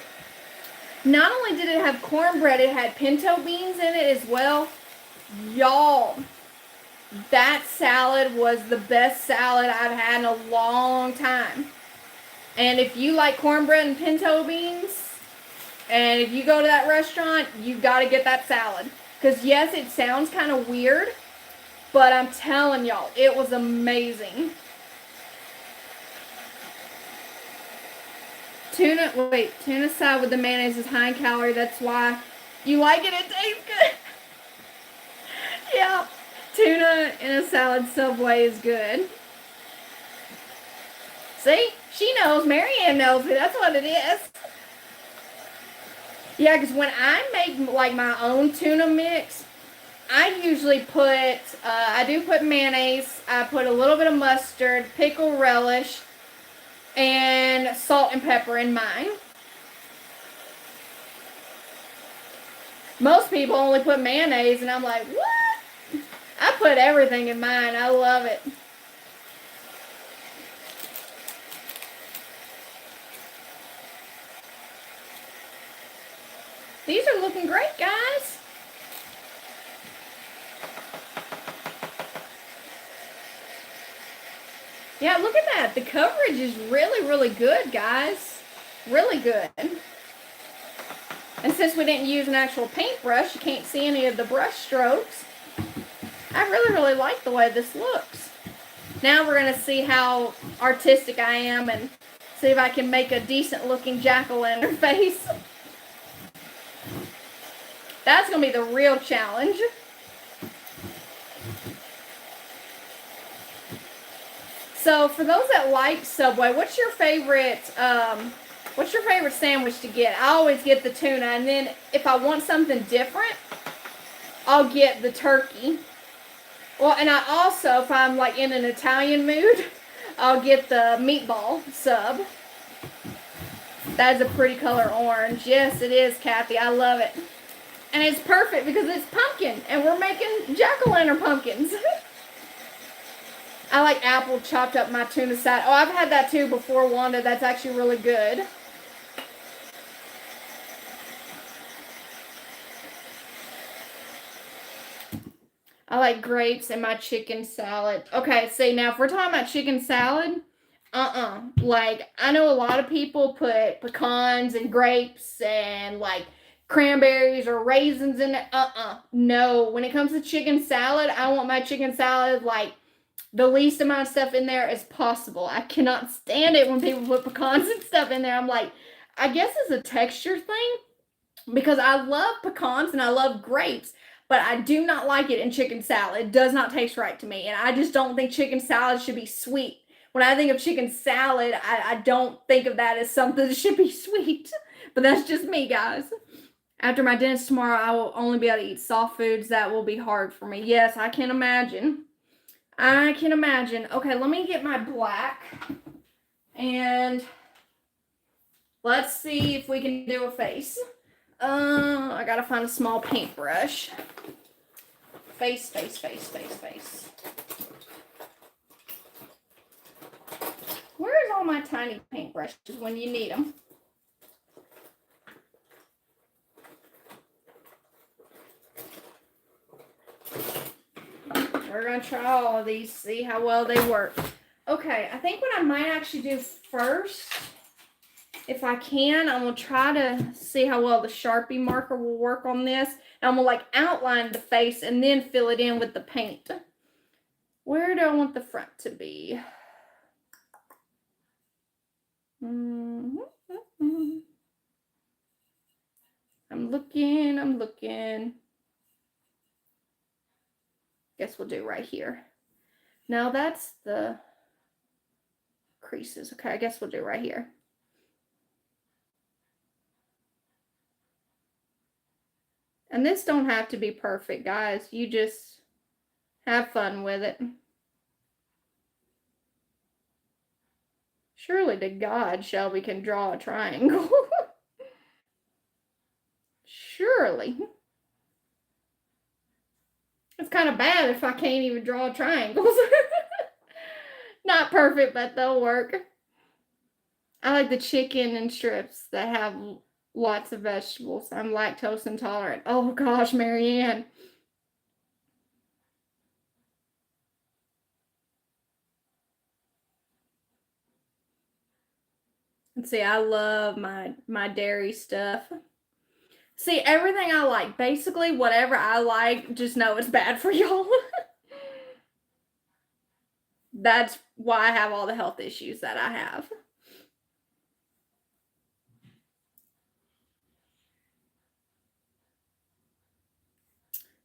Not only did it have cornbread, it had pinto beans in it as well. Y'all, that salad was the best salad I've had in a long time. And if you like cornbread and pinto beans, and if you go to that restaurant, you got to get that salad. Because yes, it sounds kind of weird, but I'm telling y'all, it was amazing. Tuna salad with the mayonnaise is high in calorie. That's why you like it. It tastes good. Yeah, tuna in a salad Subway is good. See, she knows. Marianne knows it. That's what it is. Yeah, because when I make like my own tuna mix, I usually put, I do put mayonnaise. I put a little bit of mustard, pickle relish, and salt and pepper in mine. Most people only put mayonnaise, and I'm like, what? I put everything in mine. I love it. These are looking great, guys. Yeah, look at that. The coverage is really, really good, guys. Really good. And since we didn't use an actual paintbrush, you can't see any of the brush strokes. I really, really like the way this looks. Now we're going to see how artistic I am and see if I can make a decent looking jack-o'-lantern face. That's going to be the real challenge. So for those that like Subway, what's your favorite sandwich to get? I always get the tuna, and then if I want something different, I'll get the turkey. Well, and I also, if I'm like in an Italian mood, I'll get the meatball sub. That is a pretty color orange. Yes, it is, Kathy. I love it. And it's perfect because it's pumpkin, and we're making jack-o'-lantern pumpkins. I like apple chopped up my tuna salad. Oh, I've had that too before, Wanda. That's actually really good. I like grapes in my chicken salad. Okay, see, now if we're talking about chicken salad, like, I know a lot of people put pecans and grapes and, like, cranberries or raisins in it. No. When it comes to chicken salad, I want my chicken salad, like, the least amount of stuff in there as possible. I cannot stand it when people put pecans and stuff in there. I'm like, I guess it's a texture thing. because I love pecans and I love grapes, but I do not like it in chicken salad. It does not taste right to me. And I just don't think chicken salad should be sweet. When I think of chicken salad, I don't think of that as something that should be sweet. But that's just me, guys. After my dentist tomorrow, I will only be able to eat soft foods. That will be hard for me. Yes, I can imagine. I can imagine. Okay, let me get my black. And let's see if we can do a face. I gotta find a small paintbrush. Face. Where's all my tiny paintbrushes when you need them? We're gonna try all of these, see how well they work. Okay, I think what I might actually do first, if I can, I'm gonna try to see how well the Sharpie marker will work on this. And I'm gonna like outline the face and then fill it in with the paint. Where do I want the front to be? I'm looking. Guess we'll do right here. Now that's the creases. Okay, I guess we'll do right here. And this don't have to be perfect, guys. You just have fun with it. Surely to God, Shelby can draw a triangle. Surely. It's kind of bad if I can't even draw triangles. Not perfect, but they'll work. I like the chicken and strips that have lots of vegetables. I'm lactose intolerant. Oh gosh, Marianne. Let's see, I love my dairy stuff. See, everything I like, basically whatever I like, just know it's bad for y'all. That's why I have all the health issues that I have.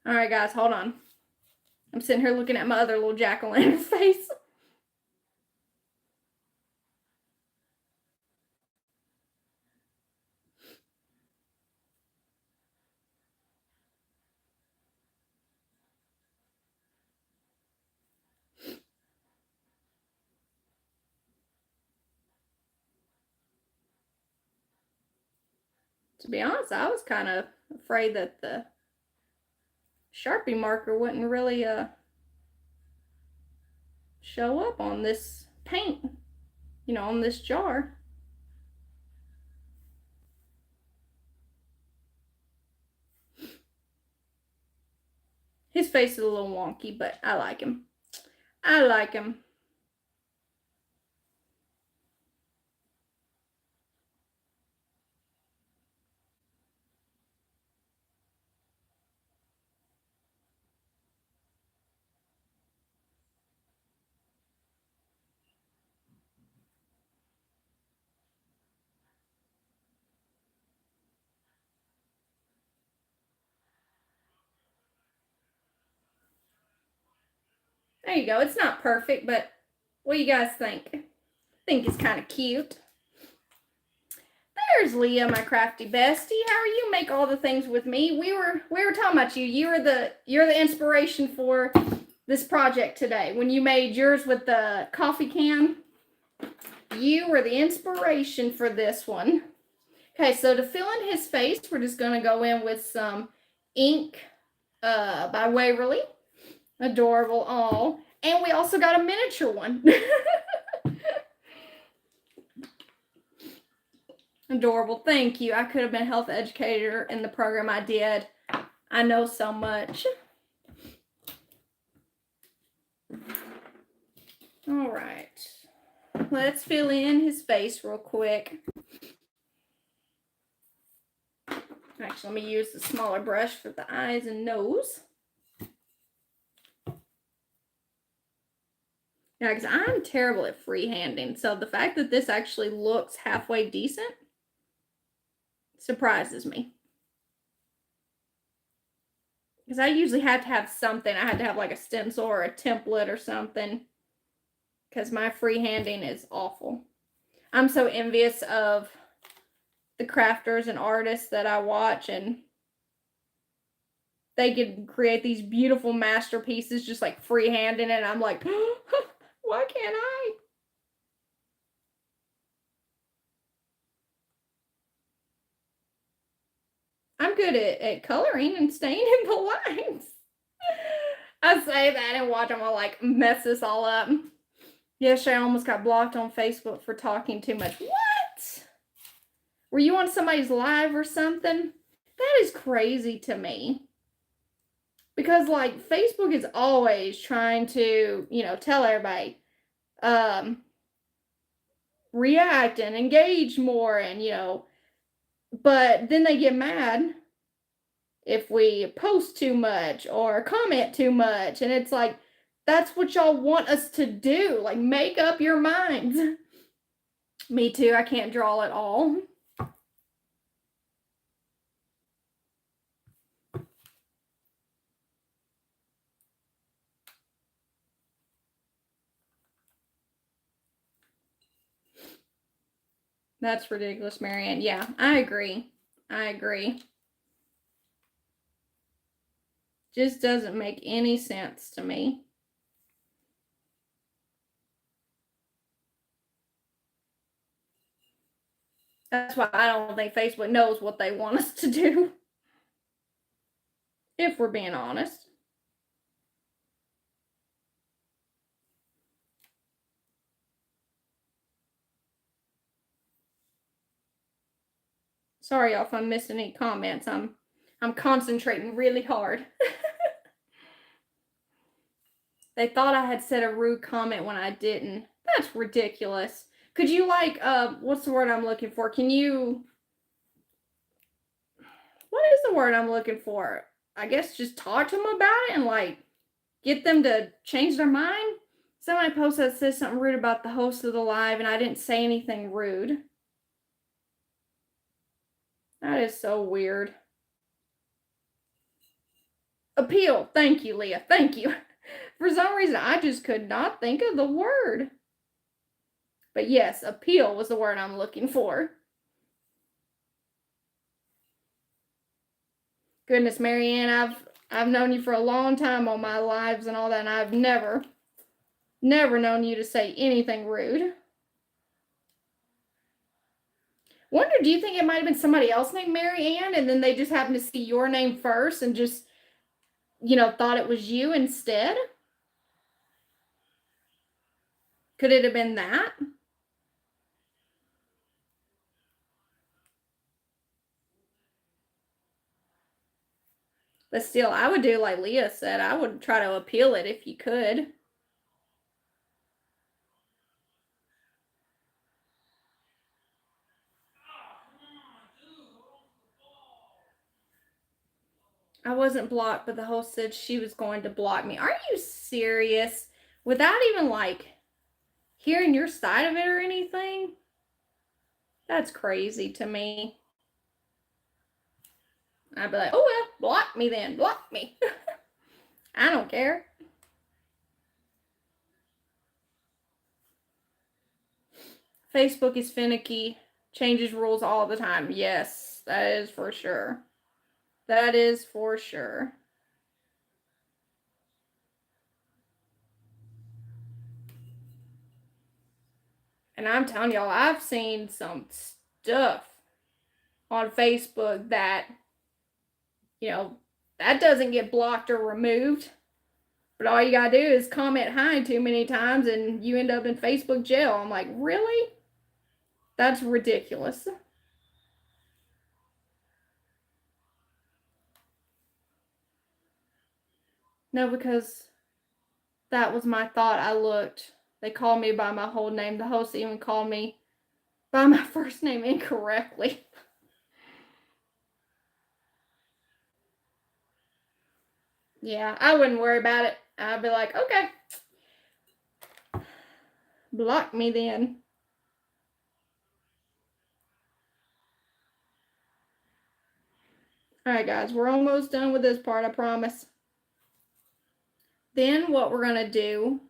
All right, guys, hold on. I'm sitting here looking at my other little jack-o'-lantern face. To be honest, I was kind of afraid that the Sharpie marker wouldn't really show up on this paint, on this jar. His face is a little wonky, but I like him. I like him. There you go. It's not perfect, but what do you guys think? I think it's kind of cute. There's Leah, my crafty bestie. How are you? Make all the things with me. We were talking about you. You're the inspiration for this project today. When you made yours with the coffee can, you were the inspiration for this one. Okay, so to fill in his face, we're just going to go in with some ink by Waverly. Adorable. Oh, and we also got a miniature one. Adorable. Thank you. I could have been a health educator in the program I did. I know so much. All right. Let's fill in his face real quick. Actually, let me use the smaller brush for the eyes and nose. Yeah, because I'm terrible at freehanding. So the fact that this actually looks halfway decent surprises me. Because I usually had to have something. I had to have like a stencil or a template or something. Because my freehanding is awful. I'm so envious of the crafters and artists that I watch, and they can create these beautiful masterpieces just like freehanding, and I'm like, why can't I? I'm good at coloring and staying in the lines. I say that and watch them all like mess this all up. Yesterday I almost got blocked on Facebook for talking too much. What? Were you on somebody's live or something? That is crazy to me. Because like Facebook is always trying to, tell everybody, react and engage more, and but then they get mad if we post too much or comment too much, and it's like, that's what y'all want us to do. Like, make up your minds. Me too. I can't draw at all. That's ridiculous, Marianne. Yeah, I agree. I agree. Just doesn't make any sense to me. That's why I don't think Facebook knows what they want us to do. If we're being honest. Sorry y'all if I'm missing any comments. I'm concentrating really hard. They thought I had said a rude comment when I didn't. That's ridiculous. Could you what's the word I'm looking for? What is the word I'm looking for? I guess just talk to them about it and get them to change their mind. Somebody posted that says something rude about the host of the live, and I didn't say anything rude. That is so weird. Appeal. Thank you, Leah. Thank you. For some reason, I just could not think of the word. But yes, appeal was the word I'm looking for. Goodness, Marianne, I've known you for a long time on my lives and all that, and I've never known you to say anything rude. Wonder, do you think it might have been somebody else named Marianne, and then they just happened to see your name first and just, thought it was you instead? Could it have been that? But still, I would do like Leah said. I would try to appeal it if you could. I wasn't blocked, but the host said she was going to block me. Are you serious? Without even hearing your side of it or anything? That's crazy to me. I'd be like, oh well, block me then. Block me. I don't care. Facebook is finicky, changes rules all the time. Yes, that is for sure. That is for sure. And I'm telling y'all, I've seen some stuff on Facebook that, that doesn't get blocked or removed. But all you gotta do is comment hi too many times and you end up in Facebook jail. I'm like, really? That's ridiculous. No, because that was my thought. I looked. They called me by my whole name. The host even called me by my first name incorrectly. Yeah, I wouldn't worry about it. I'd be like, okay, block me then. All right, guys, we're almost done with this part, I promise. Then what we're going to do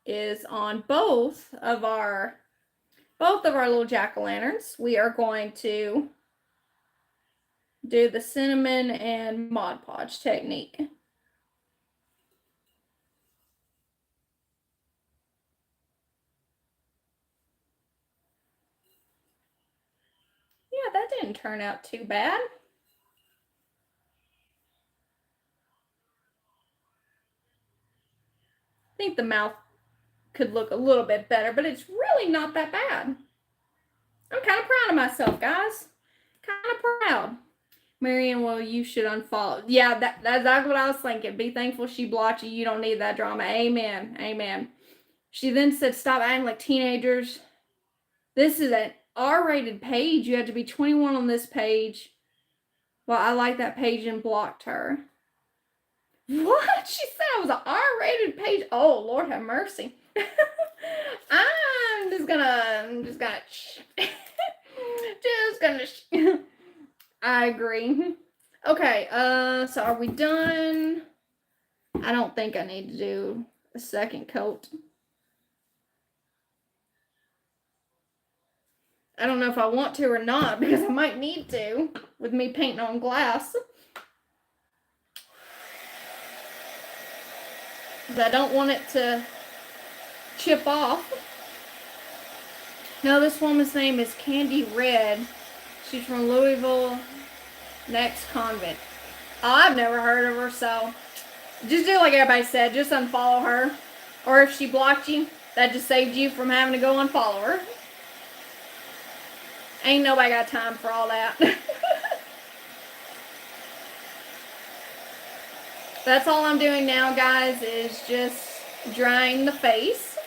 is on both of our little jack-o'-lanterns, we are going to do the cinnamon and Mod Podge technique. Yeah, that didn't turn out too bad. I think the mouth could look a little bit better, but it's really not that bad. I'm kind of proud of myself, guys. Kind of proud. Marion, well, you should unfollow. Yeah, that's exactly what I was thinking. Be thankful she blocked you. You don't need that drama. Amen. Amen. She then said, stop acting like teenagers. This is an R-rated page. You have to be 21 on this page. Well, I like that page and blocked her. What? She said I was an R-rated page. Oh, Lord have mercy. I'm just gonna I agree. Okay, so are we done? I don't think I need to do a second coat. I don't know if I want to or not because I might need to with me painting on glass. Because I don't want it to chip off. No, this woman's name is Candy Red. She's from Louisville Next Convent. Oh, I've never heard of her, so just do like everybody said. Just unfollow her. Or if she blocked you, that just saved you from having to go unfollow her. Ain't nobody got time for all that. That's all I'm doing now, guys, is just drying the face.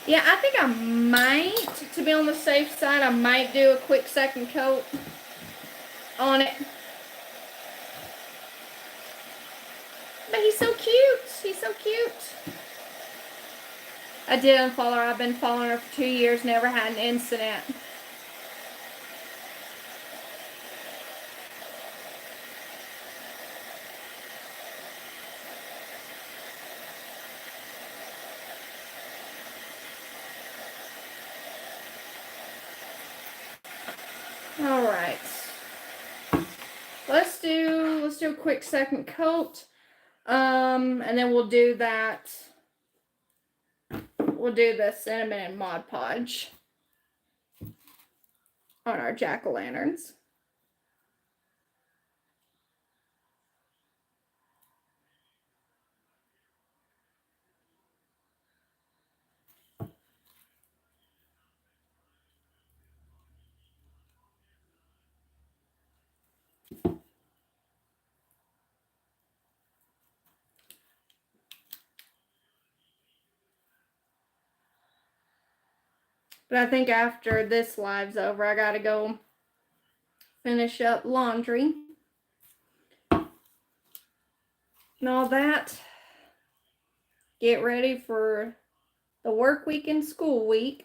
Yeah, I think I might, to be on the safe side, I might do a quick second coat on it. But he's so cute. He's so cute. I did unfollow her. I've been following her for 2 years, never had an incident. All right. Let's do a quick second coat. And then we'll do that. We'll do the cinnamon and Mod Podge on our jack-o'-lanterns. But I think after this live's over, I gotta go finish up laundry and all that. Get ready for the work week and school week.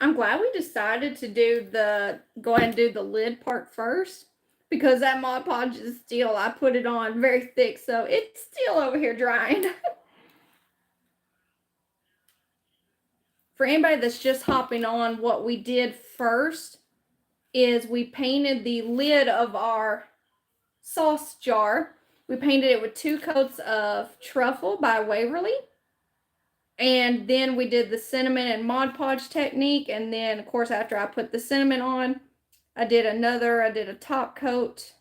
I'm glad we decided to go ahead and do the lid part first, because that Mod Podge is still, I put it on very thick, so it's still over here drying. For anybody that's just hopping on, what we did first is we painted the lid of our sauce jar. We painted it with 2 coats of Truffle by Waverly. And then we did the cinnamon and Mod Podge technique. And then, of course, after I put the cinnamon on, I did a top coat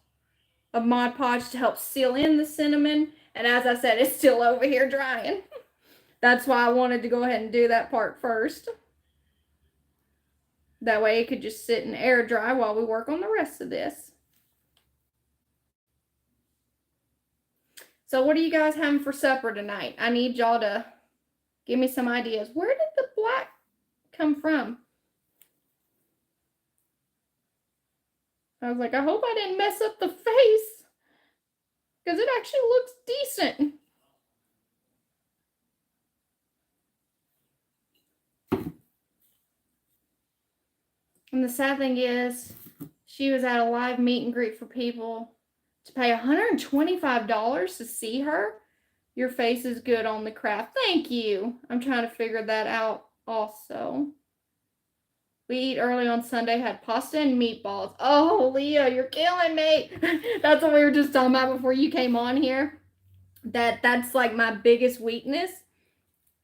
of Mod Podge to help seal in the cinnamon. And as I said, it's still over here drying. That's why I wanted to go ahead and do that part first. That way it could just sit and air dry while we work on the rest of this. So what are you guys having for supper tonight? I need y'all to give me some ideas. Where did the black come from? I was like, I hope I didn't mess up the face. because it actually looks decent. And the sad thing is, she was at a live meet and greet for people to pay $125 to see her. Your face is good on the craft. Thank you. I'm trying to figure that out also. We eat early on Sunday, had pasta and meatballs. Oh, Leah, you're killing me. That's what we were just talking about before you came on here. That's like my biggest weakness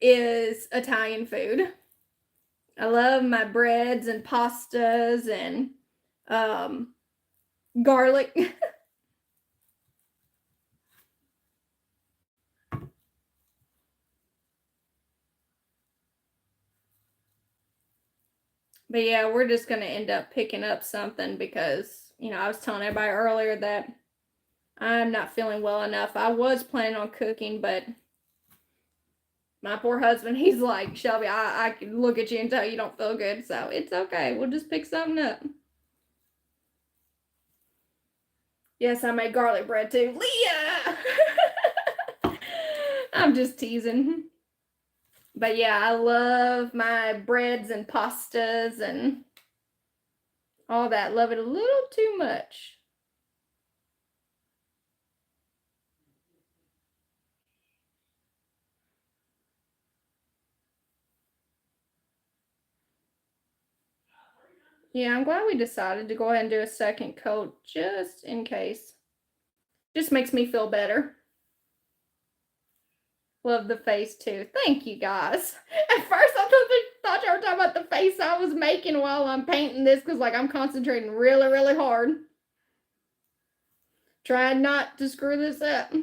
is Italian food. I love my breads and pastas and garlic. But yeah, we're just going to end up picking up something because, I was telling everybody earlier that I'm not feeling well enough. I was planning on cooking, but my poor husband, he's like, Shelby, I can look at you and tell you don't feel good, so it's okay. We'll just pick something up. Yes, I made garlic bread too. Leah! I'm just teasing. But yeah, I love my breads and pastas and all that. Love it a little too much. Yeah, I'm glad we decided to go ahead and do a second coat just in case. Just makes me feel better. Love the face too. Thank you guys. At first I thought you were talking about the face I was making while I'm painting this because like I'm concentrating really, really hard. Trying not to screw this up.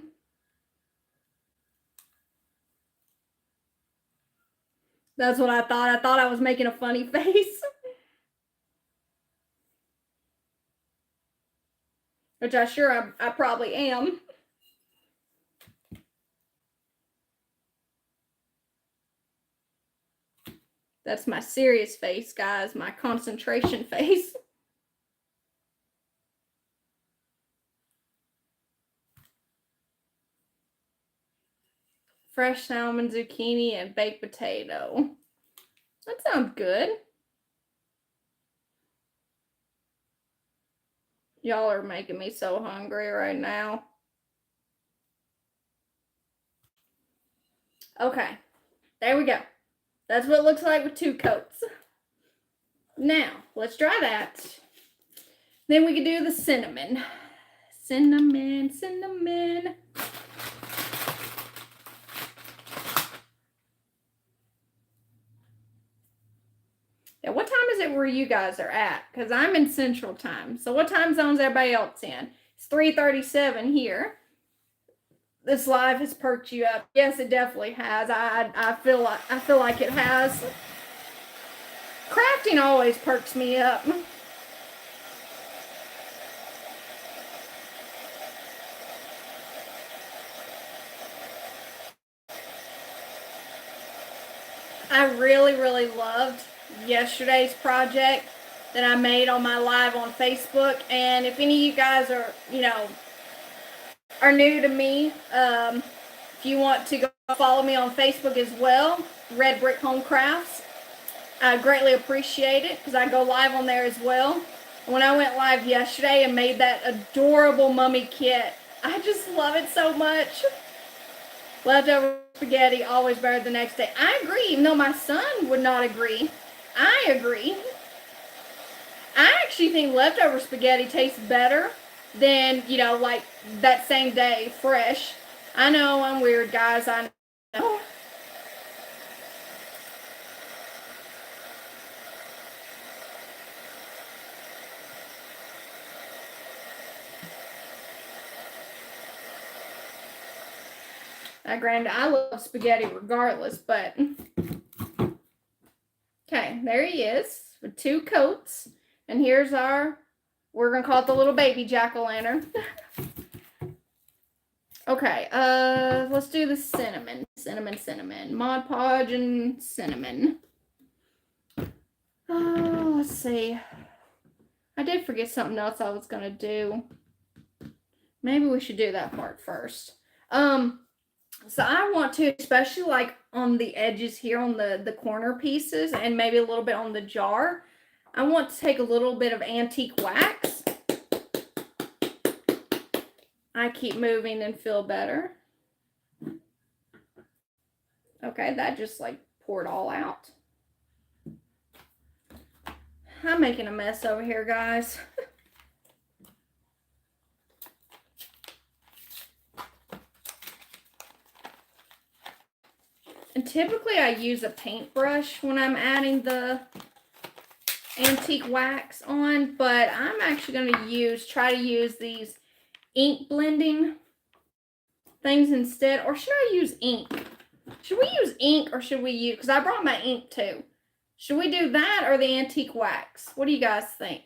That's what I thought. I thought I was making a funny face. Which I probably am. That's my serious face, guys. My concentration face. Fresh salmon, zucchini, and baked potato. That sounds good. Y'all are making me so hungry right now. Okay, there we go. That's what it looks like with 2 coats. Now, let's dry that. Then we can do the cinnamon. Cinnamon, cinnamon. Yeah, what time is it where you guys are at? Because I'm in Central Time. So what time zone is everybody else in? It's 3:37 here. This live has perked you up. Yes, it definitely has. I feel like it has. Crafting always perks me up. I really, really loved yesterday's project that I made on my live on Facebook. And if any of you guys are new to me, if you want to go follow me on Facebook as well, Red Brick Home Crafts, I greatly appreciate it because I go live on there as well. When I went live yesterday and made that adorable mummy kit, I just love it so much. Leftover spaghetti, always better the next day. I agree, even though my son would not agree. I agree. I actually think leftover spaghetti tastes better than, like that same day, fresh. I know I'm weird, guys. I know. Granted, I love spaghetti regardless, but okay, there he is with 2 coats. And here's we're going to call it the little baby jack-o'-lantern. Okay, let's do the cinnamon. Cinnamon. Mod Podge and cinnamon. Oh, let's see. I did forget something else I was going to do. Maybe we should do that part first. So I want to, especially like on the edges here on the corner pieces and maybe a little bit on the jar, I want to take a little bit of antique wax. I keep moving and feel better. Okay, that just like poured all out. I'm making a mess over here, guys. And typically I use a paintbrush when I'm adding the antique wax on, but I'm actually going to try to use these ink blending things instead. Or should I use ink? Should we use ink or should we use, because I brought my ink too. Should we do that or the antique wax? What do you guys think?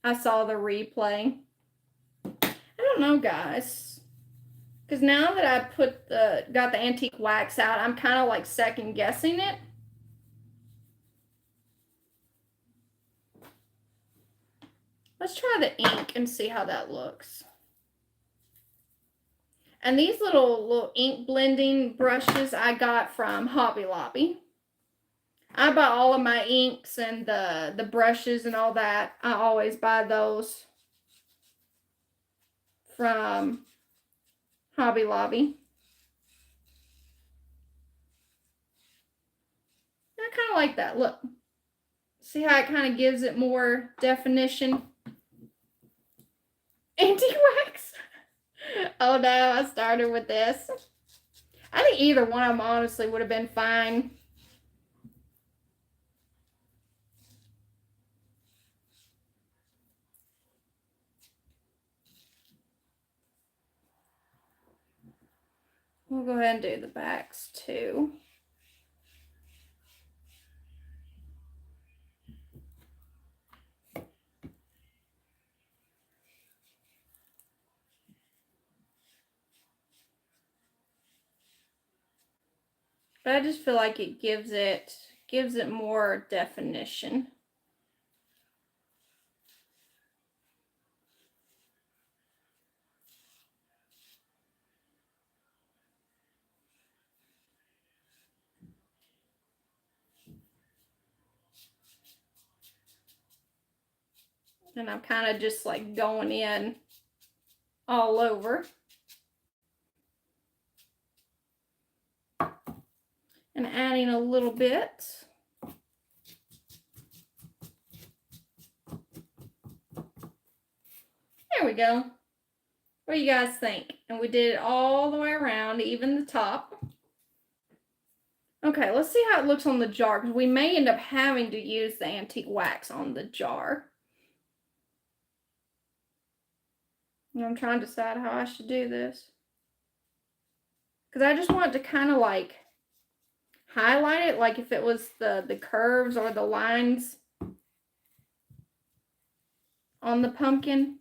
I saw the replay. I don't know, guys. Because now that I got the antique wax out, I'm kind of like second guessing it. Let's try the ink and see how that looks. And these little ink blending brushes I got from Hobby Lobby. I buy all of my inks and the brushes and all that. I always buy those from Hobby Lobby. I kind of like that. Look. See how it kind of gives it more definition? Antique wax. Oh no, I started with this. I think either one of them honestly would have been fine. We'll go ahead and do the backs too. But I just feel like it gives it more definition. And I'm kind of just like going in all over. And adding a little bit. There we go. What do you guys think? And we did it all the way around, even the top. Okay, let's see how it looks on the jar, because we may end up having to use the antique wax on the jar. And I'm trying to decide how I should do this. Because I just want to kind of like highlight it, like if it was the curves or the lines on the pumpkin.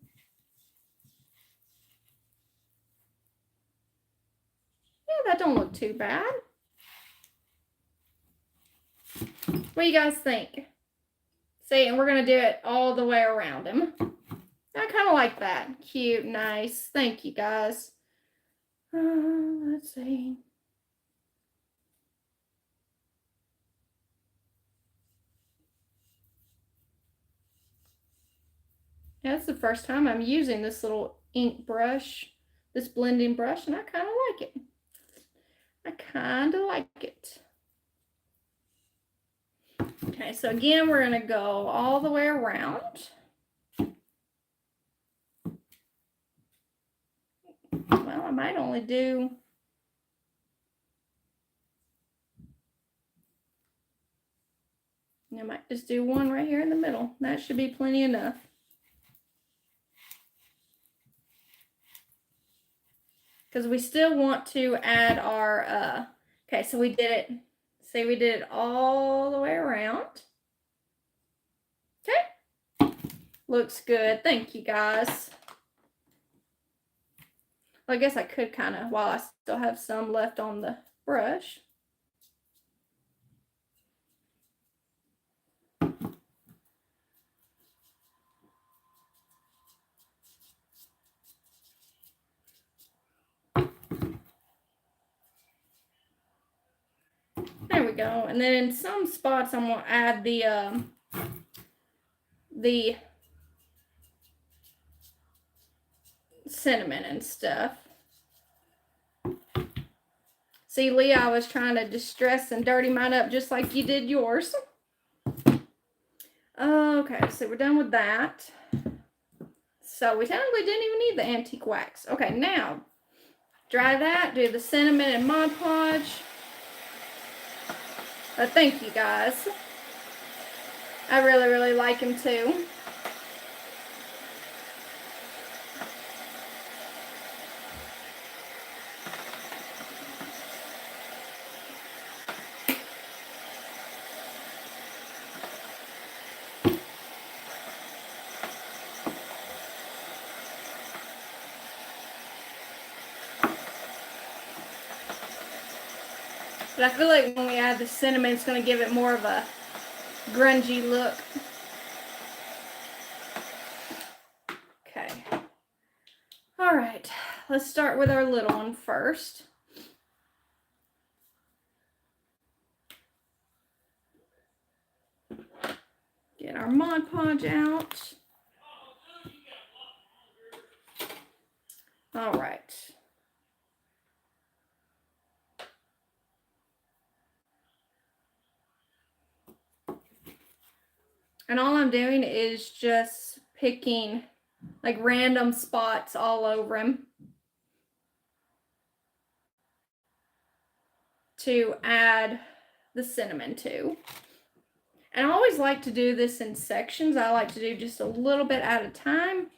Yeah, that don't look too bad. What do you guys think? See, and we're going to do it all the way around him. I kind of like that. Cute, nice. Thank you, guys. Let's see. That's the first time I'm using this little ink brush, this blending brush, and I kind of like it. I kind of like it. Okay, so again, we're going to go all the way around. Well, I might only do... I might just do one right here in the middle. That should be plenty enough. Because we still want to add our, okay, so we did it, say we did it all the way around. Okay, looks good. Thank you, guys. Well, I guess I could kind of, while I still have some left on the brush. go. And then in some spots, I'm going to add the cinnamon and stuff. See, Leah, I was trying to distress and dirty mine up just like you did yours. Okay, so we're done with that. So we technically didn't even need the antique wax. Okay, now dry that, do the cinnamon and Mod Podge. Thank you guys. I really, really like him too. But I feel like when we add the cinnamon, it's going to give it more of a grungy look. Okay. All right. Let's start with our little one first. Get our Mod Podge out. All right. And all I'm doing is just picking like random spots all over him to add the cinnamon to. And I always like to do this in sections. I like to do just a little bit at a time.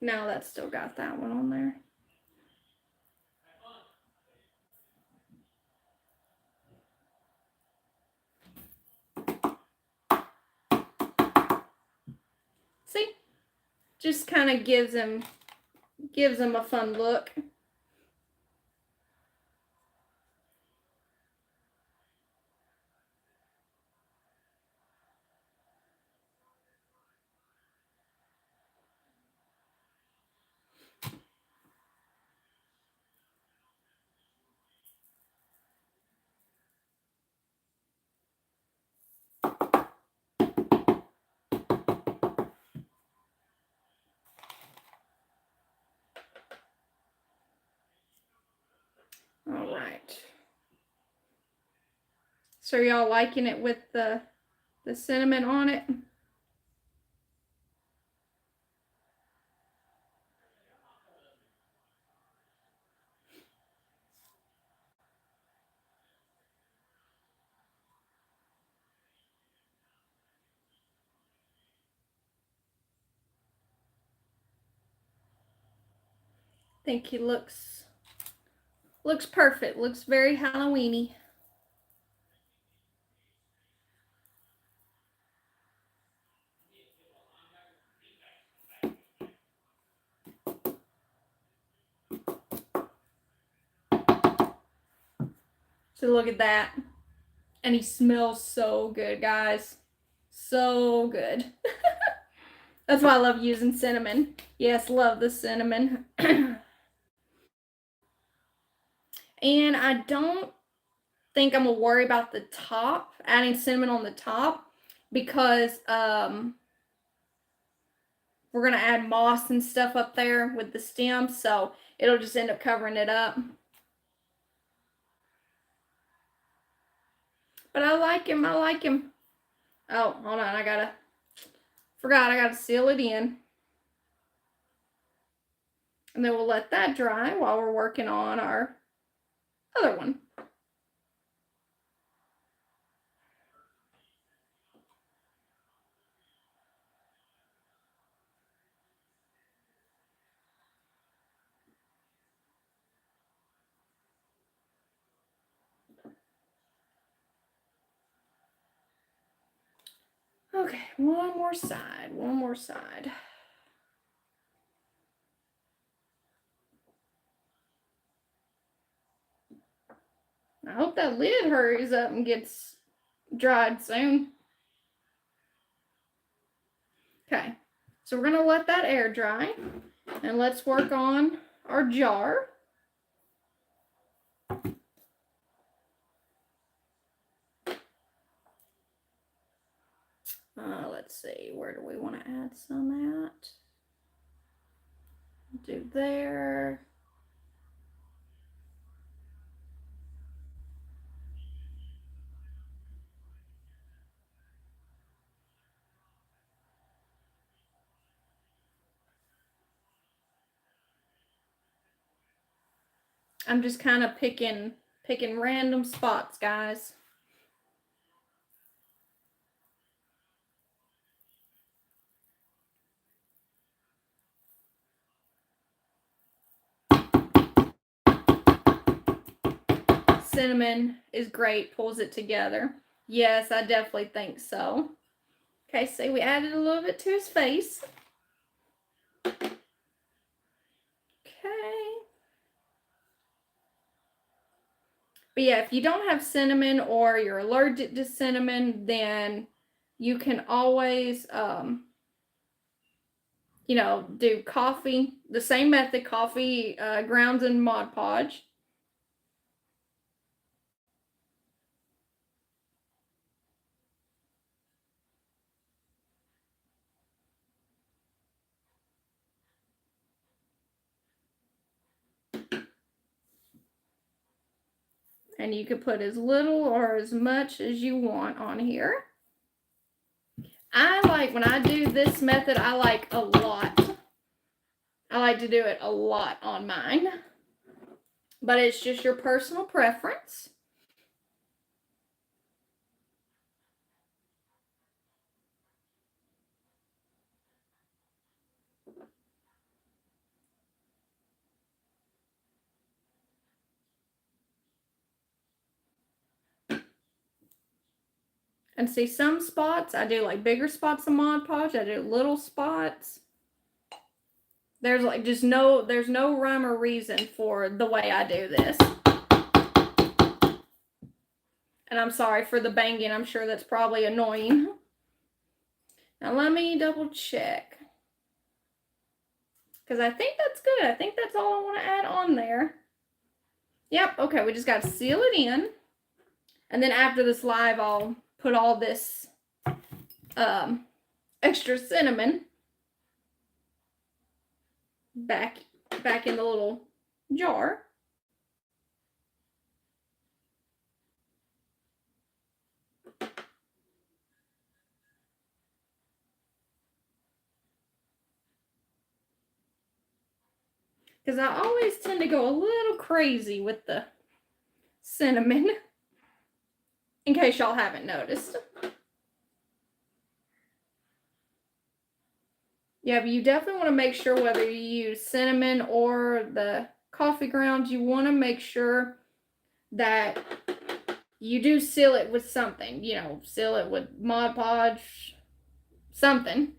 Now that's still got that one on there. See? Just kind of gives him a fun look. All right. So y'all liking it with the cinnamon on it? I think he looks perfect. Looks very Halloweeny. So look at that. And he smells so good, guys. So good. That's why I love using cinnamon. Yes, love the cinnamon. And I don't think I'm gonna worry about the top, adding cinnamon on the top, because we're gonna add moss and stuff up there with the stem, so it'll just end up covering it up. But I like him. I like him. Oh, hold on. I gotta seal it in. And then we'll let that dry while we're working on our other one. Okay, one more side. I hope that lid hurries up and gets dried soon. Okay, so we're gonna let that air dry, and let's work on our jar. see, where do we want to add some at? Do there. I'm just kind of picking random spots, guys. Cinnamon is great, pulls it together. Yes, I definitely think so. Okay, so we added a little bit to his face. Okay. But yeah, if you don't have cinnamon or you're allergic to cinnamon, then you can always, you know, do coffee, the same method, coffee grounds and Mod Podge. And you can put as little or as much as you want on here. I like, when I do this method, I like a lot. I like to do it a lot on mine. But it's just your personal preference. And see, some spots, I do like bigger spots of Mod Podge. I do little spots. There's like just there's no rhyme or reason for the way I do this. And I'm sorry for the banging. I'm sure that's probably annoying. Now let me double check. Because I think that's good. I think that's all I want to add on there. Yep, okay, we just got to seal it in. And then after this live, I'll put all this extra cinnamon back in the little jar. Because I always tend to go a little crazy with the cinnamon, in case y'all haven't noticed. Yeah, but you definitely want to make sure whether you use cinnamon or the coffee grounds, you want to make sure that you do seal it with something. You know, seal it with Mod Podge, something.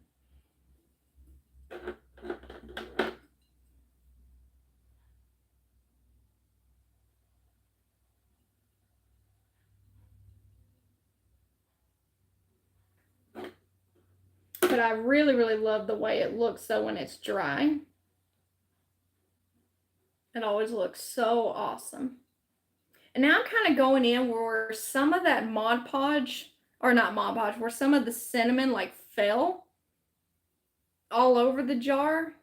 But I really, really love the way it looks though when it's dry. It always looks so awesome. And now I'm kind of going in where some of that Mod Podge, or not Mod Podge, where some of the cinnamon like fell all over the jar.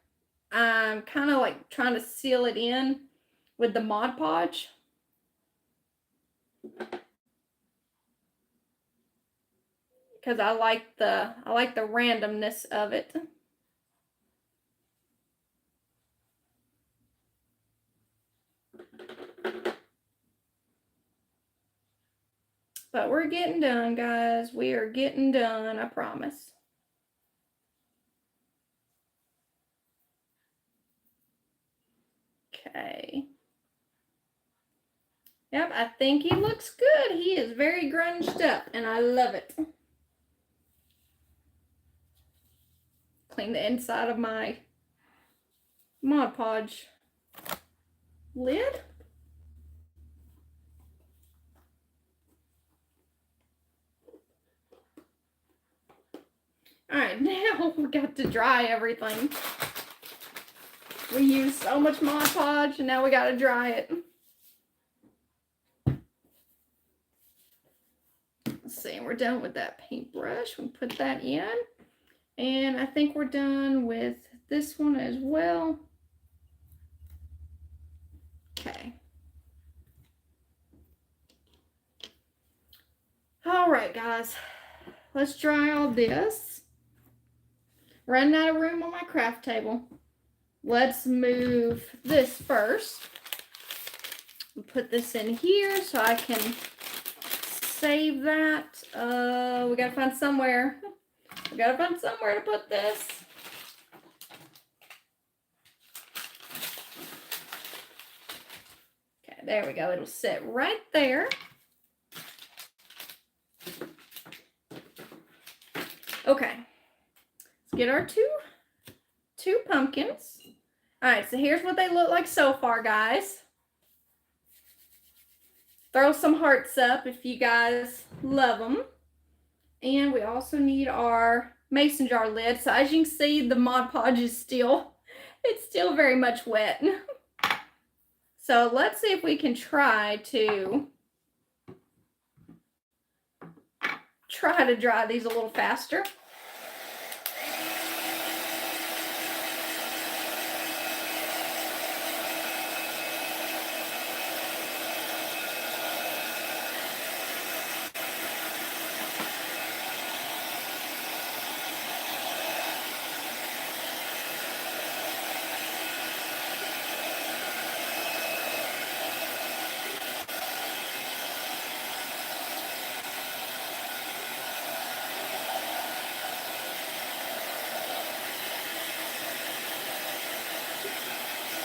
I'm kind of like trying to seal it in with the Mod Podge. Because I like the randomness of it. But we're getting done, guys. We are getting done, I promise. Okay. Yep, I think he looks good. He is very grunged up, and I love it. Clean the inside of my Mod Podge lid. Alright, now we got to dry everything. We used so much Mod Podge, and now we got to dry it. Let's see, we're done with that paintbrush. We put that in. And I think we're done with this one as well. Okay. All right, guys. Let's dry all this. Running out of room on my craft table. Let's move this first. Put this in here so I can save that. We gotta find somewhere. We gotta find somewhere to put this. Okay, there we go. It'll sit right there. Okay, let's get our two pumpkins. All right, so here's what they look like so far, guys. Throw some hearts up if you guys love them. And we also need our mason jar lid. So as you can see, the Mod Podge is still very much wet. So let's see if we can try to dry these a little faster.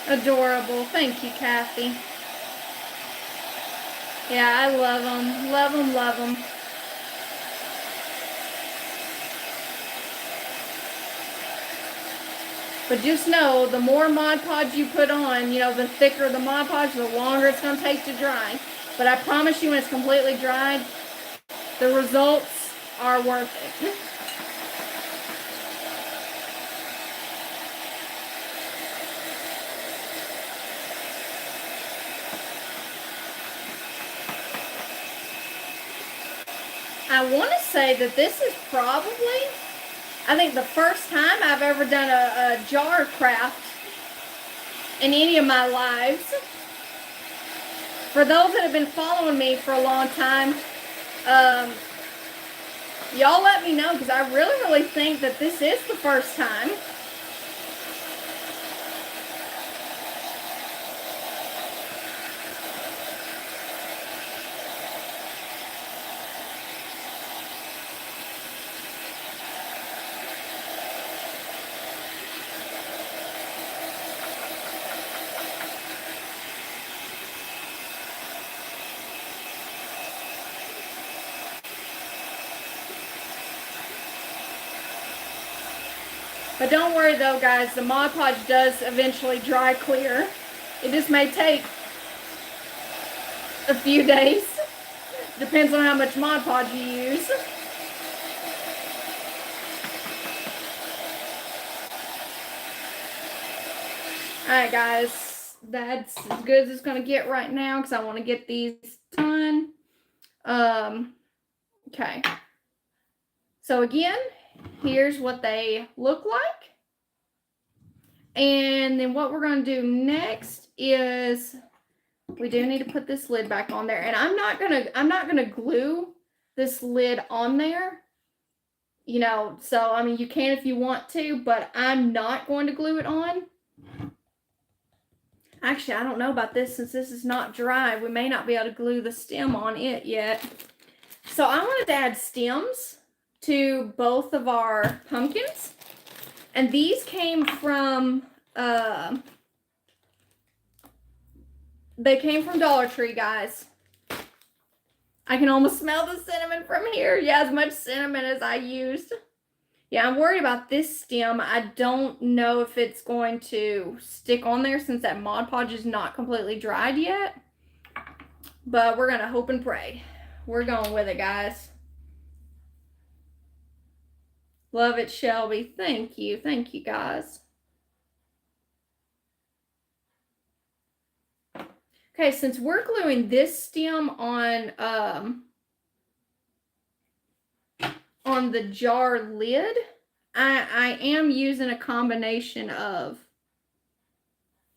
Adorable. Thank you, Kathy. Yeah, I love them. Love them, love them. But just know, the more Mod Podge you put on, you know, the thicker the Mod Podge, the longer it's going to take to dry. But I promise you, when it's completely dried, the results are worth it. I want to say that this is probably, I think, the first time I've ever done a jar craft in any of my lives. For those that have been following me for a long time, y'all let me know, because I really think that this is the first time. But don't worry though, guys, the Mod Podge does eventually dry clear. It just may take a few days. Depends on how much Mod Podge you use. Alright guys, that's as good as it's going to get right now, because I want to get these done. Okay. So again, here's what they look like. And then what we're going to do next is we do need to put this lid back on there. And I'm not going to glue this lid on there. You know, so I mean, you can if you want to, but I'm not going to glue it on. Actually, I don't know about this, since this is not dry. We may not be able to glue the stem on it yet. So I wanted to add stems to both of our pumpkins. And these came from, they came from Dollar Tree, guys. I can almost smell the cinnamon from here. Yeah, as much cinnamon as I used. Yeah, I'm worried about this stem. I don't know if it's going to stick on there, since that Mod Podge is not completely dried yet. But we're going to hope and pray. We're going with it, guys. Love it, Shelby. Thank you. Thank you, guys. Okay, since we're gluing this stem on the jar lid, I am using a combination of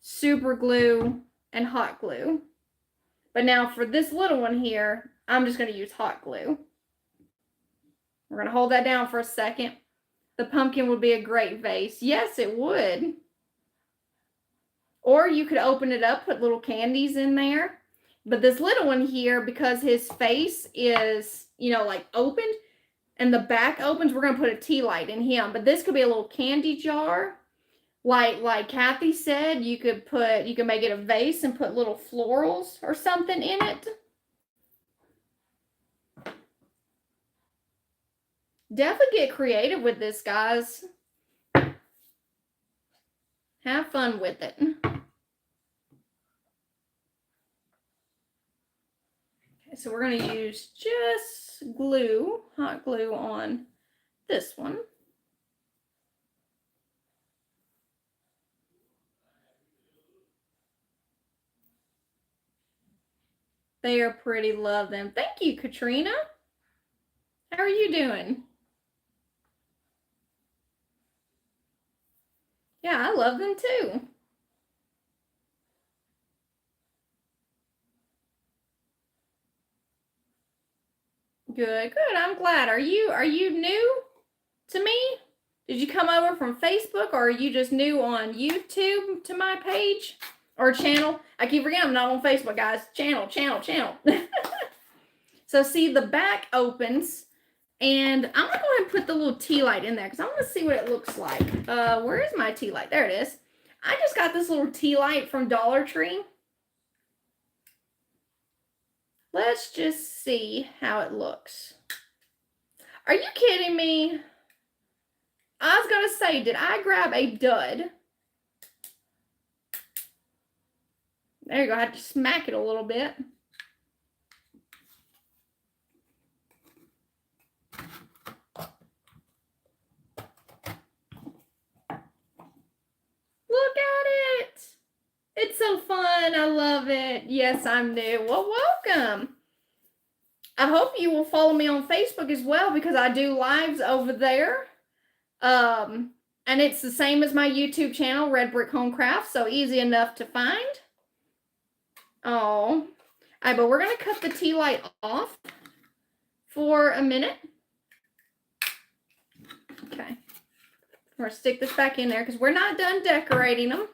super glue and hot glue. But now for this little one here, I'm just going to use hot glue. We're going to hold that down for a second. The pumpkin would be a great vase. Yes, it would. Or you could open it up, put little candies in there. But this little one here, because his face is, you know, like opened and the back opens, we're going to put a tea light in him. But this could be a little candy jar. Like Kathy said, you could make it a vase and put little florals or something in it. Definitely get creative with this, guys. Have fun with it. Okay, so we're going to use just glue, hot glue on this one. They are pretty. Love them. Thank you, Katrina. How are you doing? Yeah, I love them too. Good, good. I'm glad. Are you new to me? Did you come over from Facebook, or are you just new on YouTube to my page or channel? I keep forgetting I'm not on Facebook, guys. Channel. So see, the back opens, and I'm gonna go ahead and put the little tea light in there because I want to see what it looks like. Where is my tea light? There it is. I just got this little tea light from Dollar Tree. Let's just see how it looks. Are you kidding me? I was gonna say, did I grab a dud? There you go. I had to smack it a little bit. Look at it. It's so fun. I love it. Yes, I'm new. Well, welcome. I hope you will follow me on Facebook as well because I do lives over there. And it's the same as my YouTube channel, Red Brick Homecraft, so easy enough to find. Oh. All right, but we're going to cut the tea light off for a minute. Okay. We're going to stick this back in there because we're not done decorating them.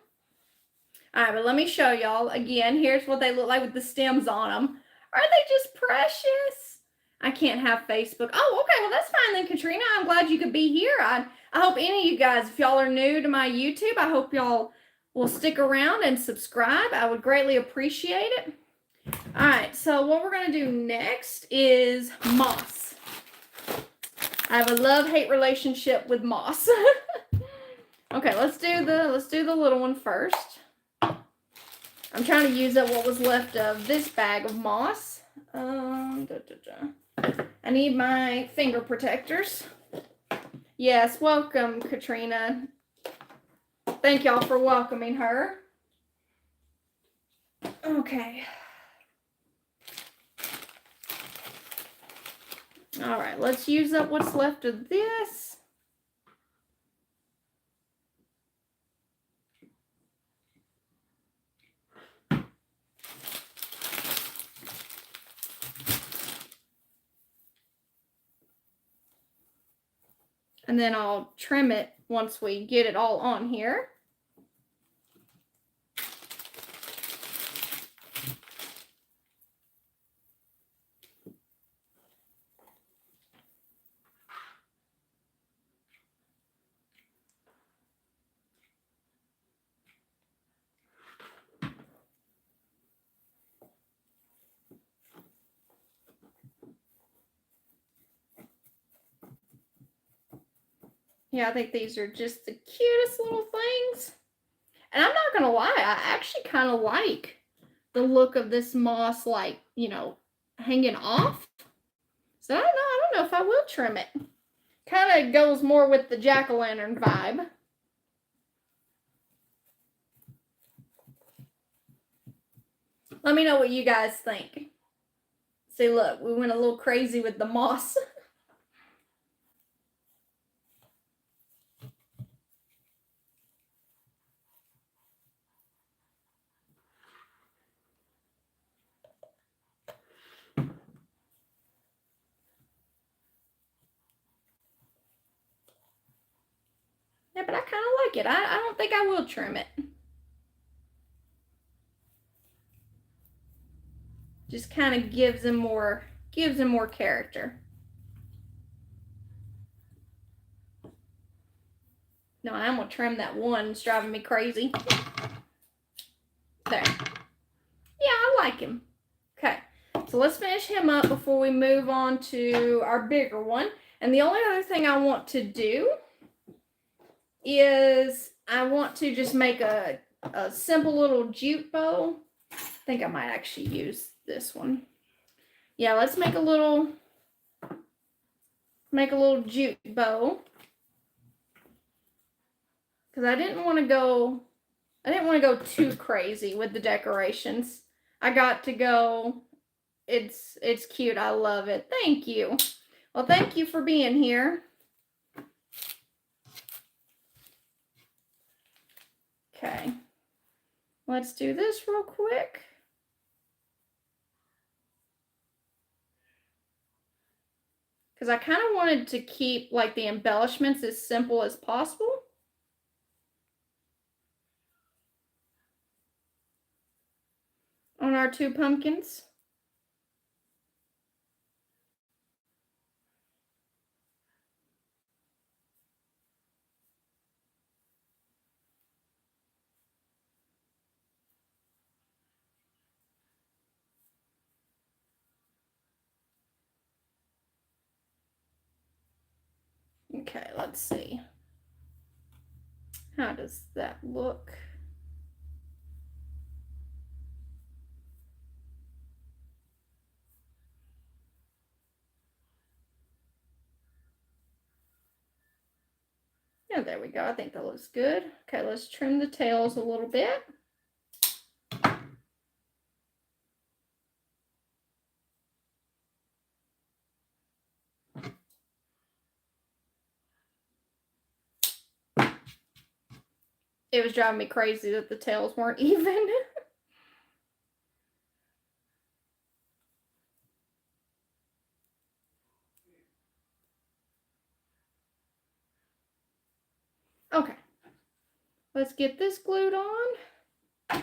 All right, but let me show y'all again. Here's what they look like with the stems on them. Aren't they just precious? I can't have Facebook. Oh, okay. Well, that's fine then, Katrina. I'm glad you could be here. I hope any of you guys, if y'all are new to my YouTube, I hope y'all will stick around and subscribe. I would greatly appreciate it. All right, so what we're going to do next is moss. I have a love-hate relationship with moss. Okay, let's do the little one first. I'm trying to use up what was left of this bag of moss. I need my finger protectors. Yes, welcome, Katrina. Thank y'all for welcoming her. Okay. All right, let's use up what's left of this. And then I'll trim it once we get it all on here. Yeah, I think these are just the cutest little things. And I'm not going to lie, I actually kind of like the look of this moss, like, you know, hanging off. So I don't know if I will trim it. Kind of goes more with the jack-o'-lantern vibe. Let me know what you guys think. See, look, we went a little crazy with the moss. Yeah, but I kind of like it. I don't think I will trim it. Just kind of gives him more character. No, I'm gonna trim that one. It's driving me crazy. There. Yeah, I like him. Okay, so let's finish him up before we move on to our bigger one. And the only other thing I want to do is I want to just make a simple little jute bow. I think I might actually use this one. Yeah, let's make a little jute bow. Because I didn't want to go too crazy with the decorations. I got to go, it's cute. I love it. Thank you. Well, thank you for being here. Okay. Let's do this real quick. Because I kind of wanted to keep like the embellishments as simple as possible. On our two pumpkins. Okay, let's see. How does that look? Yeah, there we go. I think that looks good. Okay, let's trim the tails a little bit. It was driving me crazy that the tails weren't even. Okay. Let's get this glued on. And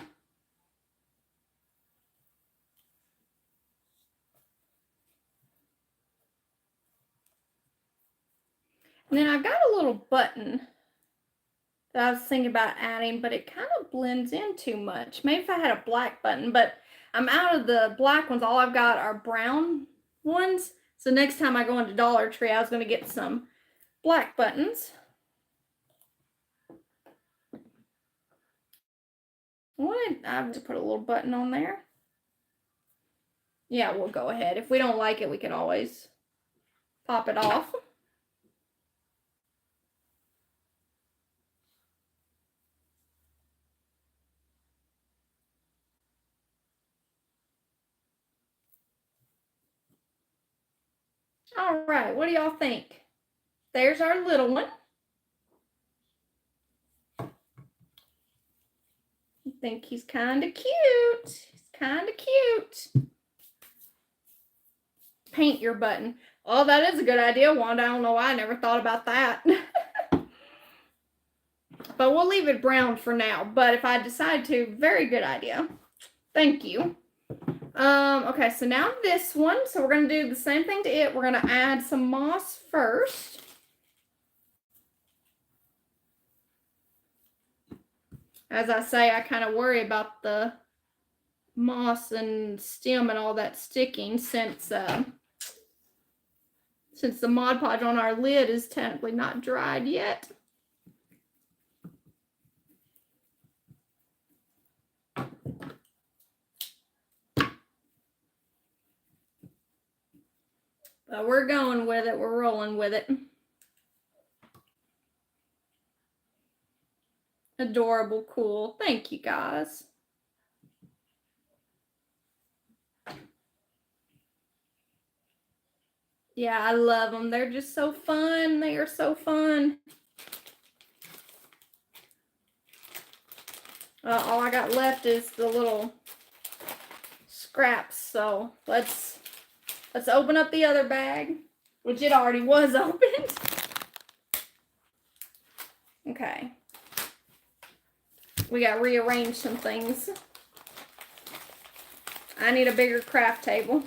then I got a little button that I was thinking about adding, but it kind of blends in too much. Maybe if I had a black button, but I'm out of the black ones. All I've got are brown ones. So next time I go into Dollar Tree, I was going to get some black buttons. I have to put a little button on there. Yeah, we'll go ahead. If we don't like it, we can always pop it off. All right, what do y'all think? There's our little one. I think he's kind of cute. He's kind of cute. Paint your button. Oh, that is a good idea, Wanda. I don't know why I never thought about that. But we'll leave it brown for now. But if I decide to, very good idea. Thank you. Okay, so now this one. So we're going to do the same thing to it. We're going to add some moss first. As I say, I kind of worry about the moss and stem and all that sticking since the Mod Podge on our lid is technically not dried yet. But we're going with it. We're rolling with it. Adorable, cool. Thank you, guys. Yeah, I love them. They're just so fun. They are so fun. All I got left is the little scraps. So let's open up the other bag, which it already was opened. Okay. We got to rearrange some things. I need a bigger craft table.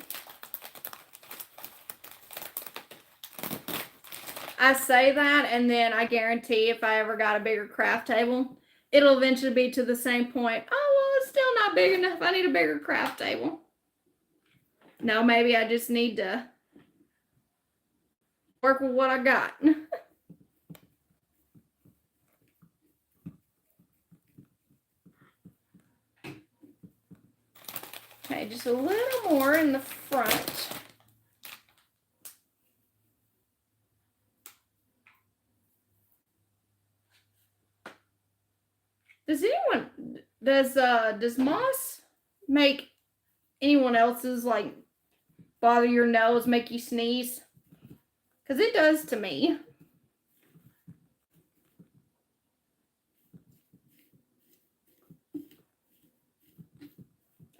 I say that, and then I guarantee if I ever got a bigger craft table, it'll eventually be to the same point. Oh, well, it's still not big enough. I need a bigger craft table. No, maybe I just need to work with what I got. Okay, just a little more in the front. Does moss make anyone else's, like, bother your nose, make you sneeze? Because it does to me.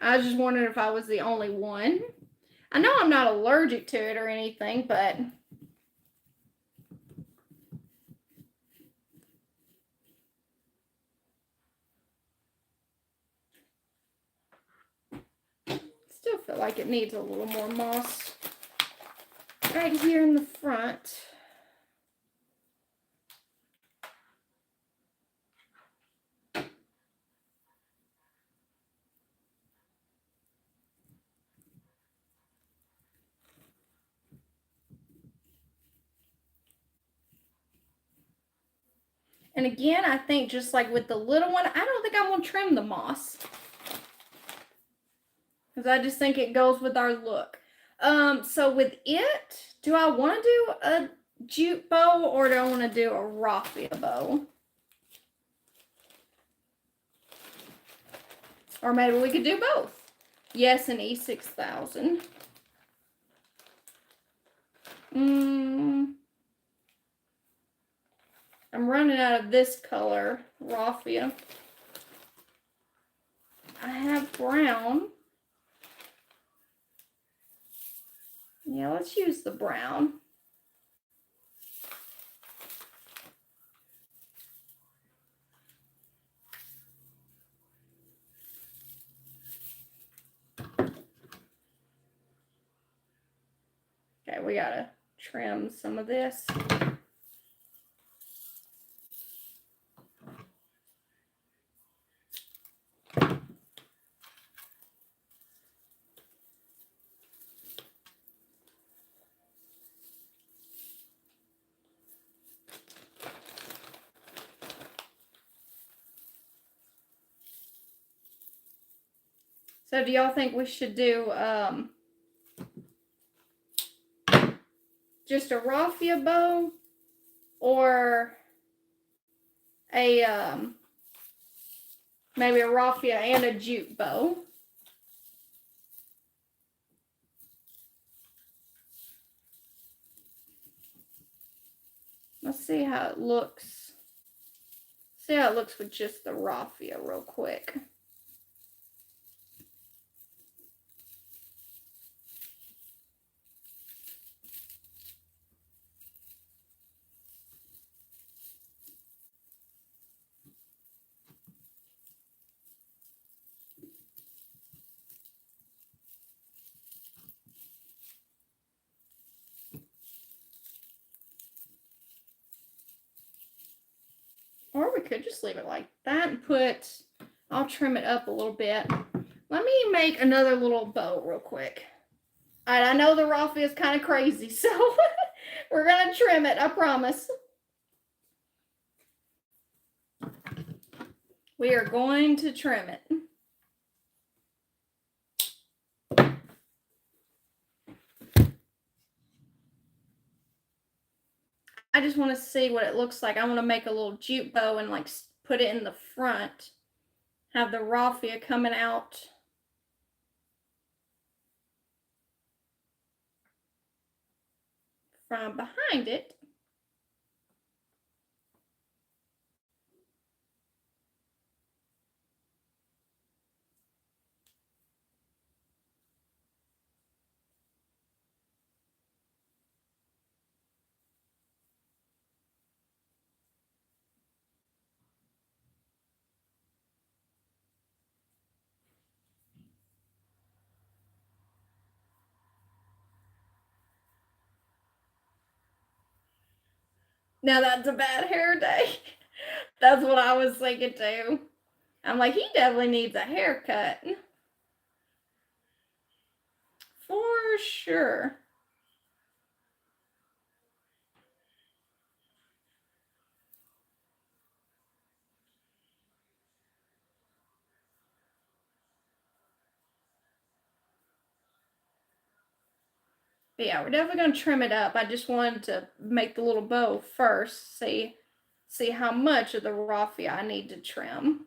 I was just wondering if I was the only one. I know I'm not allergic to it or anything, but still feel like it needs a little more moss right here in the front. And again, I think just like with the little one, I don't think I want to trim the moss. Because I just think it goes with our look. So with it, do I want to do a jute bow or do I want to do a raffia bow? Or maybe we could do both. Yes, an E6000. I'm running out of this color, raffia. I have brown. Yeah, let's use the brown. Okay, we gotta trim some of this. So do y'all think we should do just a raffia bow or a maybe a raffia and a jute bow? Let's see how it looks. See how it looks with just the raffia real quick. Or we could just leave it like that and I'll trim it up a little bit. Let me make another little bow real quick. All right, I know the raffia is kind of crazy, so we're going to trim it, I promise. We are going to trim it. I just want to see what it looks like. I want to make a little jute bow and like put it in the front. Have the raffia coming out. From behind it. Now that's a bad hair day. That's what I was thinking too. I'm like, he definitely needs a haircut. For sure. But yeah, we're definitely gonna trim it up. I just wanted to make the little bow first. See how much of the raffia I need to trim.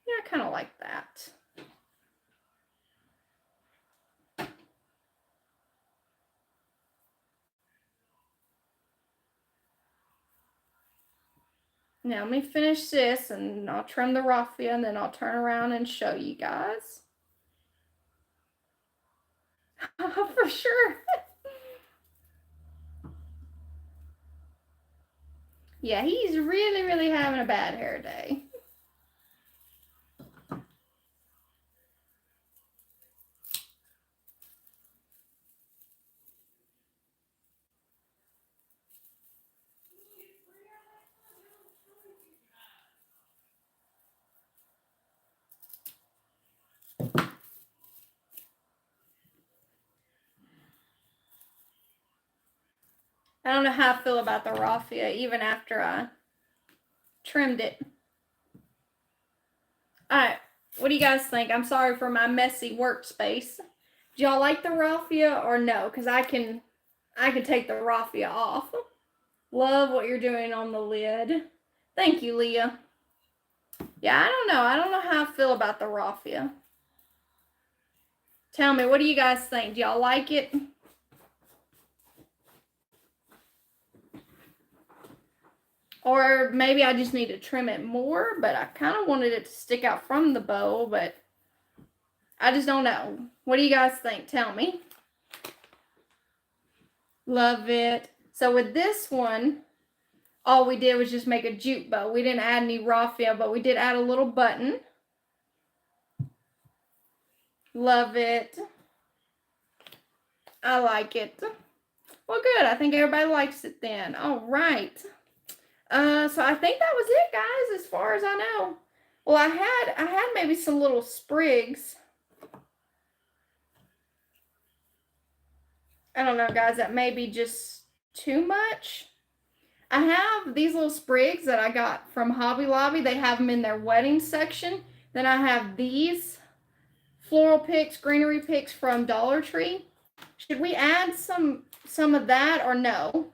Yeah, I kind of like that. Now let me finish this and I'll trim the raffia and then I'll turn around and show you guys. For sure. Yeah, he's really, really having a bad hair day. I don't know how I feel about the raffia even after I trimmed it. Alright, what do you guys think? I'm sorry for my messy workspace. Do y'all like the raffia or no? Because I can take the raffia off. Love what you're doing on the lid. Thank you, Leah. Yeah, I don't know. I don't know how I feel about the raffia. Tell me, what do you guys think? Do y'all like it? Or maybe I just need to trim it more, but I kind of wanted it to stick out from the bow, but I just don't know. What do you guys think? Tell me. Love it. So with this one, all we did was just make a jute bow. We didn't add any raffia, but we did add a little button. Love it. I like it. Well, good. I think everybody likes it then. All right. So I think that was it, guys, as far as I know. Well, I had maybe some little sprigs. I don't know, guys, that may be just too much. I have these little sprigs that I got from Hobby Lobby. They have them in their wedding section. Then I have these floral picks, greenery picks from Dollar Tree. Should we add some of that or no?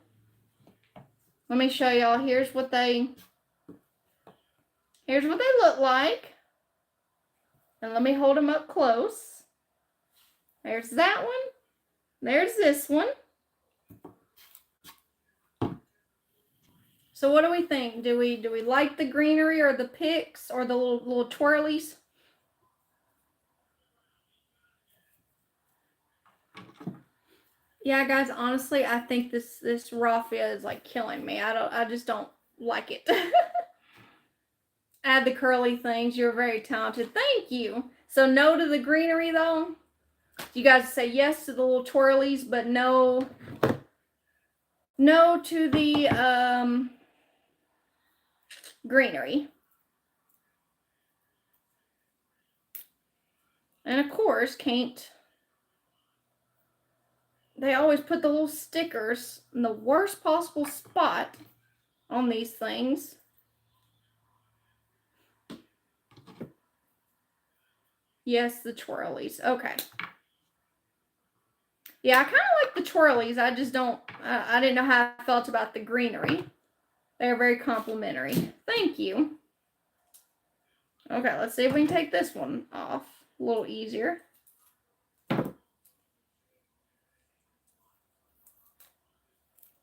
Let me show y'all. Here's what they look like. And let me hold them up close. There's that one. There's this one. So what do we think? Do we like the greenery or the picks or the little twirlies? Yeah, guys, honestly, I think this raffia is like killing me. I just don't like it. Add the curly things. You're very talented. Thank you. So no to the greenery though. You guys say yes to the little twirlies, but no to the greenery. And of course, they always put the little stickers in the worst possible spot on these things. Yes, the twirlies. Okay. Yeah, I kind of like the twirlies. I just don't, I didn't know how I felt about the greenery. They're very complimentary. Thank you. Okay, let's see if we can take this one off a little easier.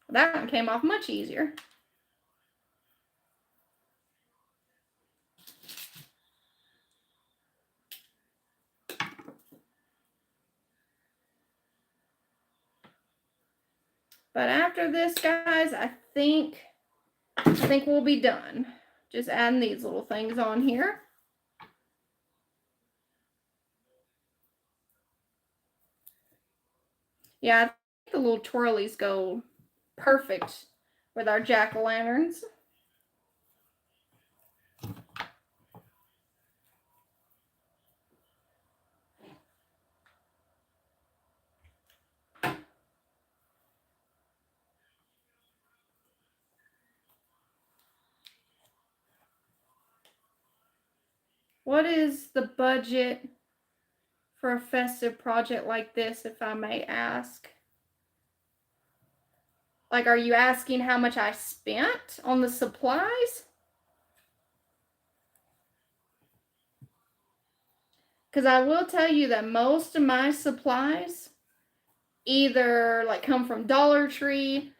That one came off much easier. But after this, guys, I think we'll be done. Just adding these little things on here. Yeah, I think the little twirlies go perfect with our jack-o'-lanterns. What is the budget for a festive project like this, if I may ask? Like, are you asking how much I spent on the supplies? Because I will tell you that most of my supplies either like come from Dollar Tree,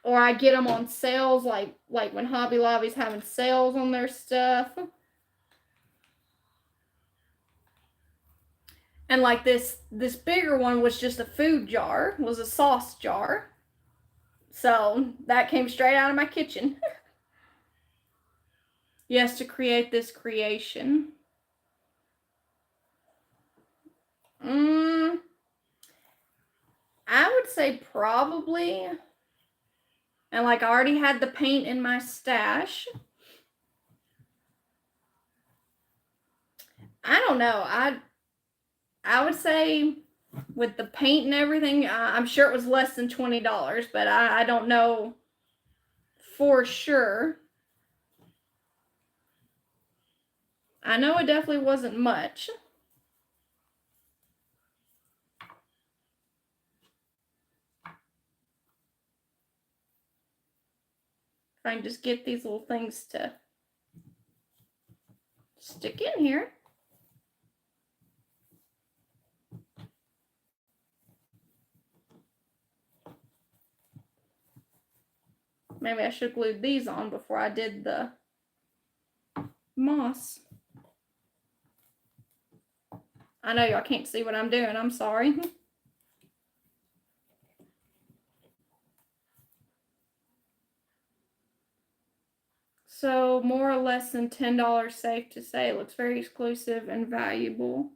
or I get them on sales, like when Hobby Lobby's having sales on their stuff. And like this bigger one was just a food jar, was a sauce jar. So that came straight out of my kitchen. Yes, to create this creation. I would say probably, and like I already had the paint in my stash. I don't know. I would say with the paint and everything, I'm sure it was less than $20, but I don't know for sure. I know it definitely wasn't much. If I can just get these little things to stick in here. Maybe I should glue these on before I did the moss. I know y'all can't see what I'm doing. I'm sorry. So more or less than $10, safe to say. It looks very exclusive and valuable.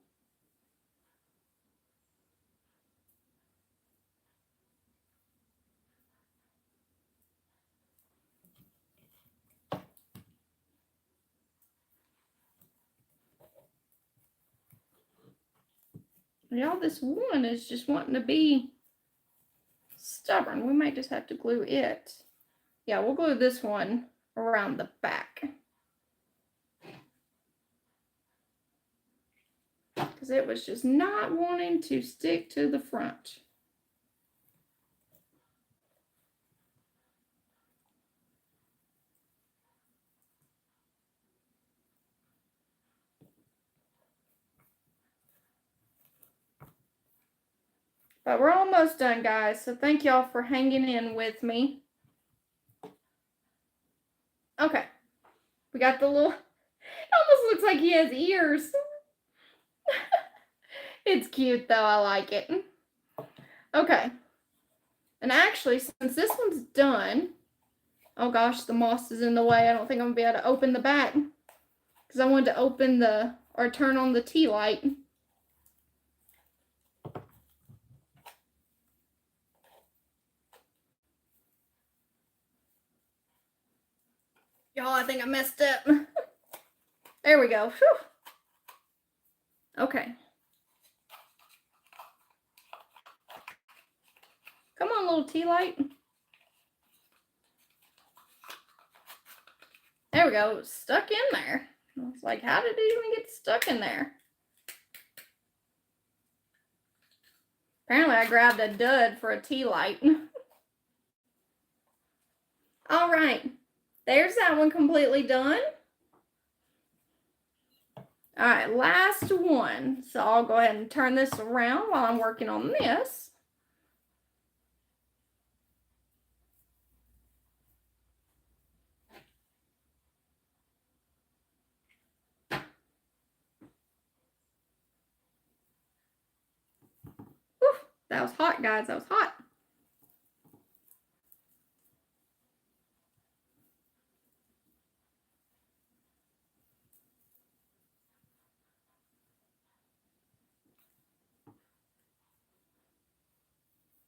Y'all, this one is just wanting to be stubborn. We might just have to glue it. Yeah, we'll glue this one around the back. Because it was just not wanting to stick to the front. But we're almost done, guys. So thank y'all for hanging in with me. Okay. We got the little, it almost looks like he has ears. It's cute though, I like it. Okay. And actually, since this one's done, oh gosh, the moss is in the way. I don't think I'm gonna be able to open the back. Because I wanted to open or turn on the tea light. Y'all, I think I messed up. There we go. Whew. Okay. Come on, little tea light. There we go. It was stuck in there. I was like, how did it even get stuck in there? Apparently, I grabbed a dud for a tea light. All right. There's that one completely done. All right, last one. So I'll go ahead and turn this around while I'm working on this. Whew, That was hot, guys. That was hot.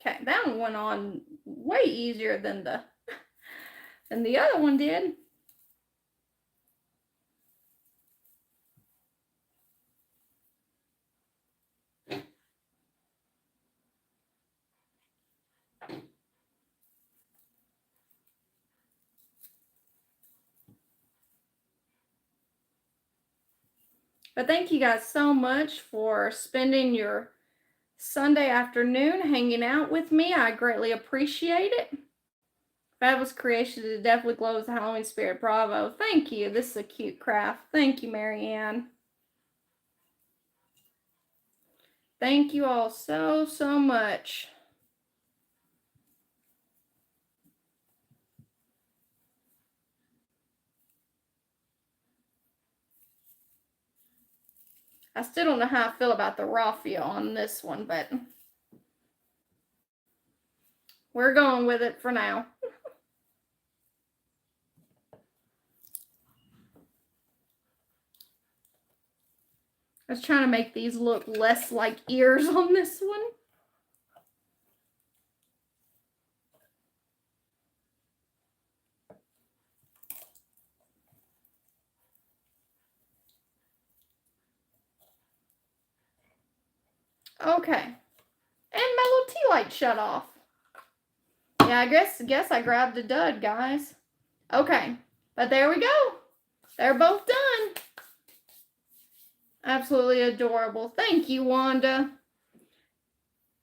Okay, that one went on way easier than the other one did. But thank you guys so much for spending your Sunday afternoon hanging out with me. I greatly appreciate it. Fabulous creation. It definitely glows the Halloween spirit. Bravo. Thank you. This is a cute craft. Thank you, Marianne. Thank you all so, so much. I still don't know how I feel about the raffia on this one, but we're going with it for now. I was trying to make these look less like ears on this one. Okay. And my little tea light shut off. Yeah, I guess I grabbed a dud, guys. Okay. But there we go. They're both done. Absolutely adorable. Thank you, Wanda.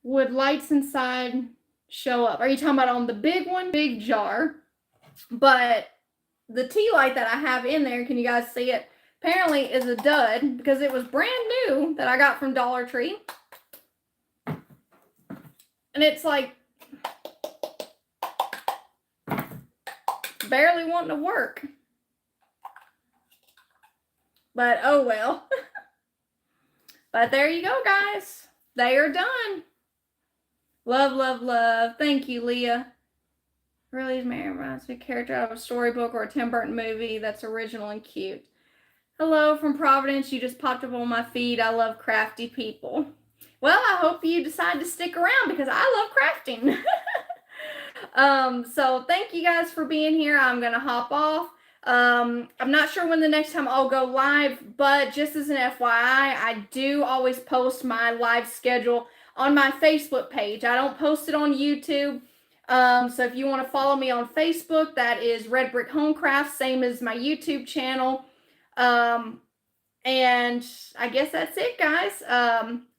Would lights inside show up? Are you talking about on the big one? Big jar. But the tea light that I have in there, can you guys see it? Apparently is a dud because it was brand new that I got from Dollar Tree. And it's like barely wanting to work. But oh well. But there you go, guys. They are done. Love, love, love. Thank you, Leah. Really, Mary reminds me of a character out of a storybook or a Tim Burton movie that's original and cute. Hello from Providence. You just popped up on my feed. I love crafty people. Well, I hope you decide to stick around because I love crafting. So thank you guys for being here. I'm going to hop off. I'm not sure when the next time I'll go live, but just as an FYI, I do always post my live schedule on my Facebook page. I don't post it on YouTube. So if you want to follow me on Facebook, that is Red Brick Homecraft, same as my YouTube channel. And I guess that's it, guys.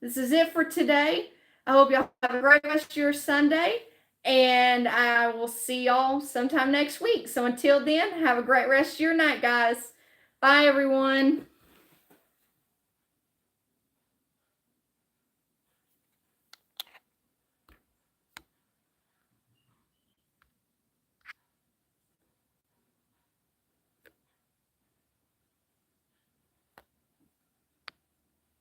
This is it for today. I hope y'all have a great rest of your Sunday, and I will see y'all sometime next week. So until then, have a great rest of your night, guys. Bye, everyone.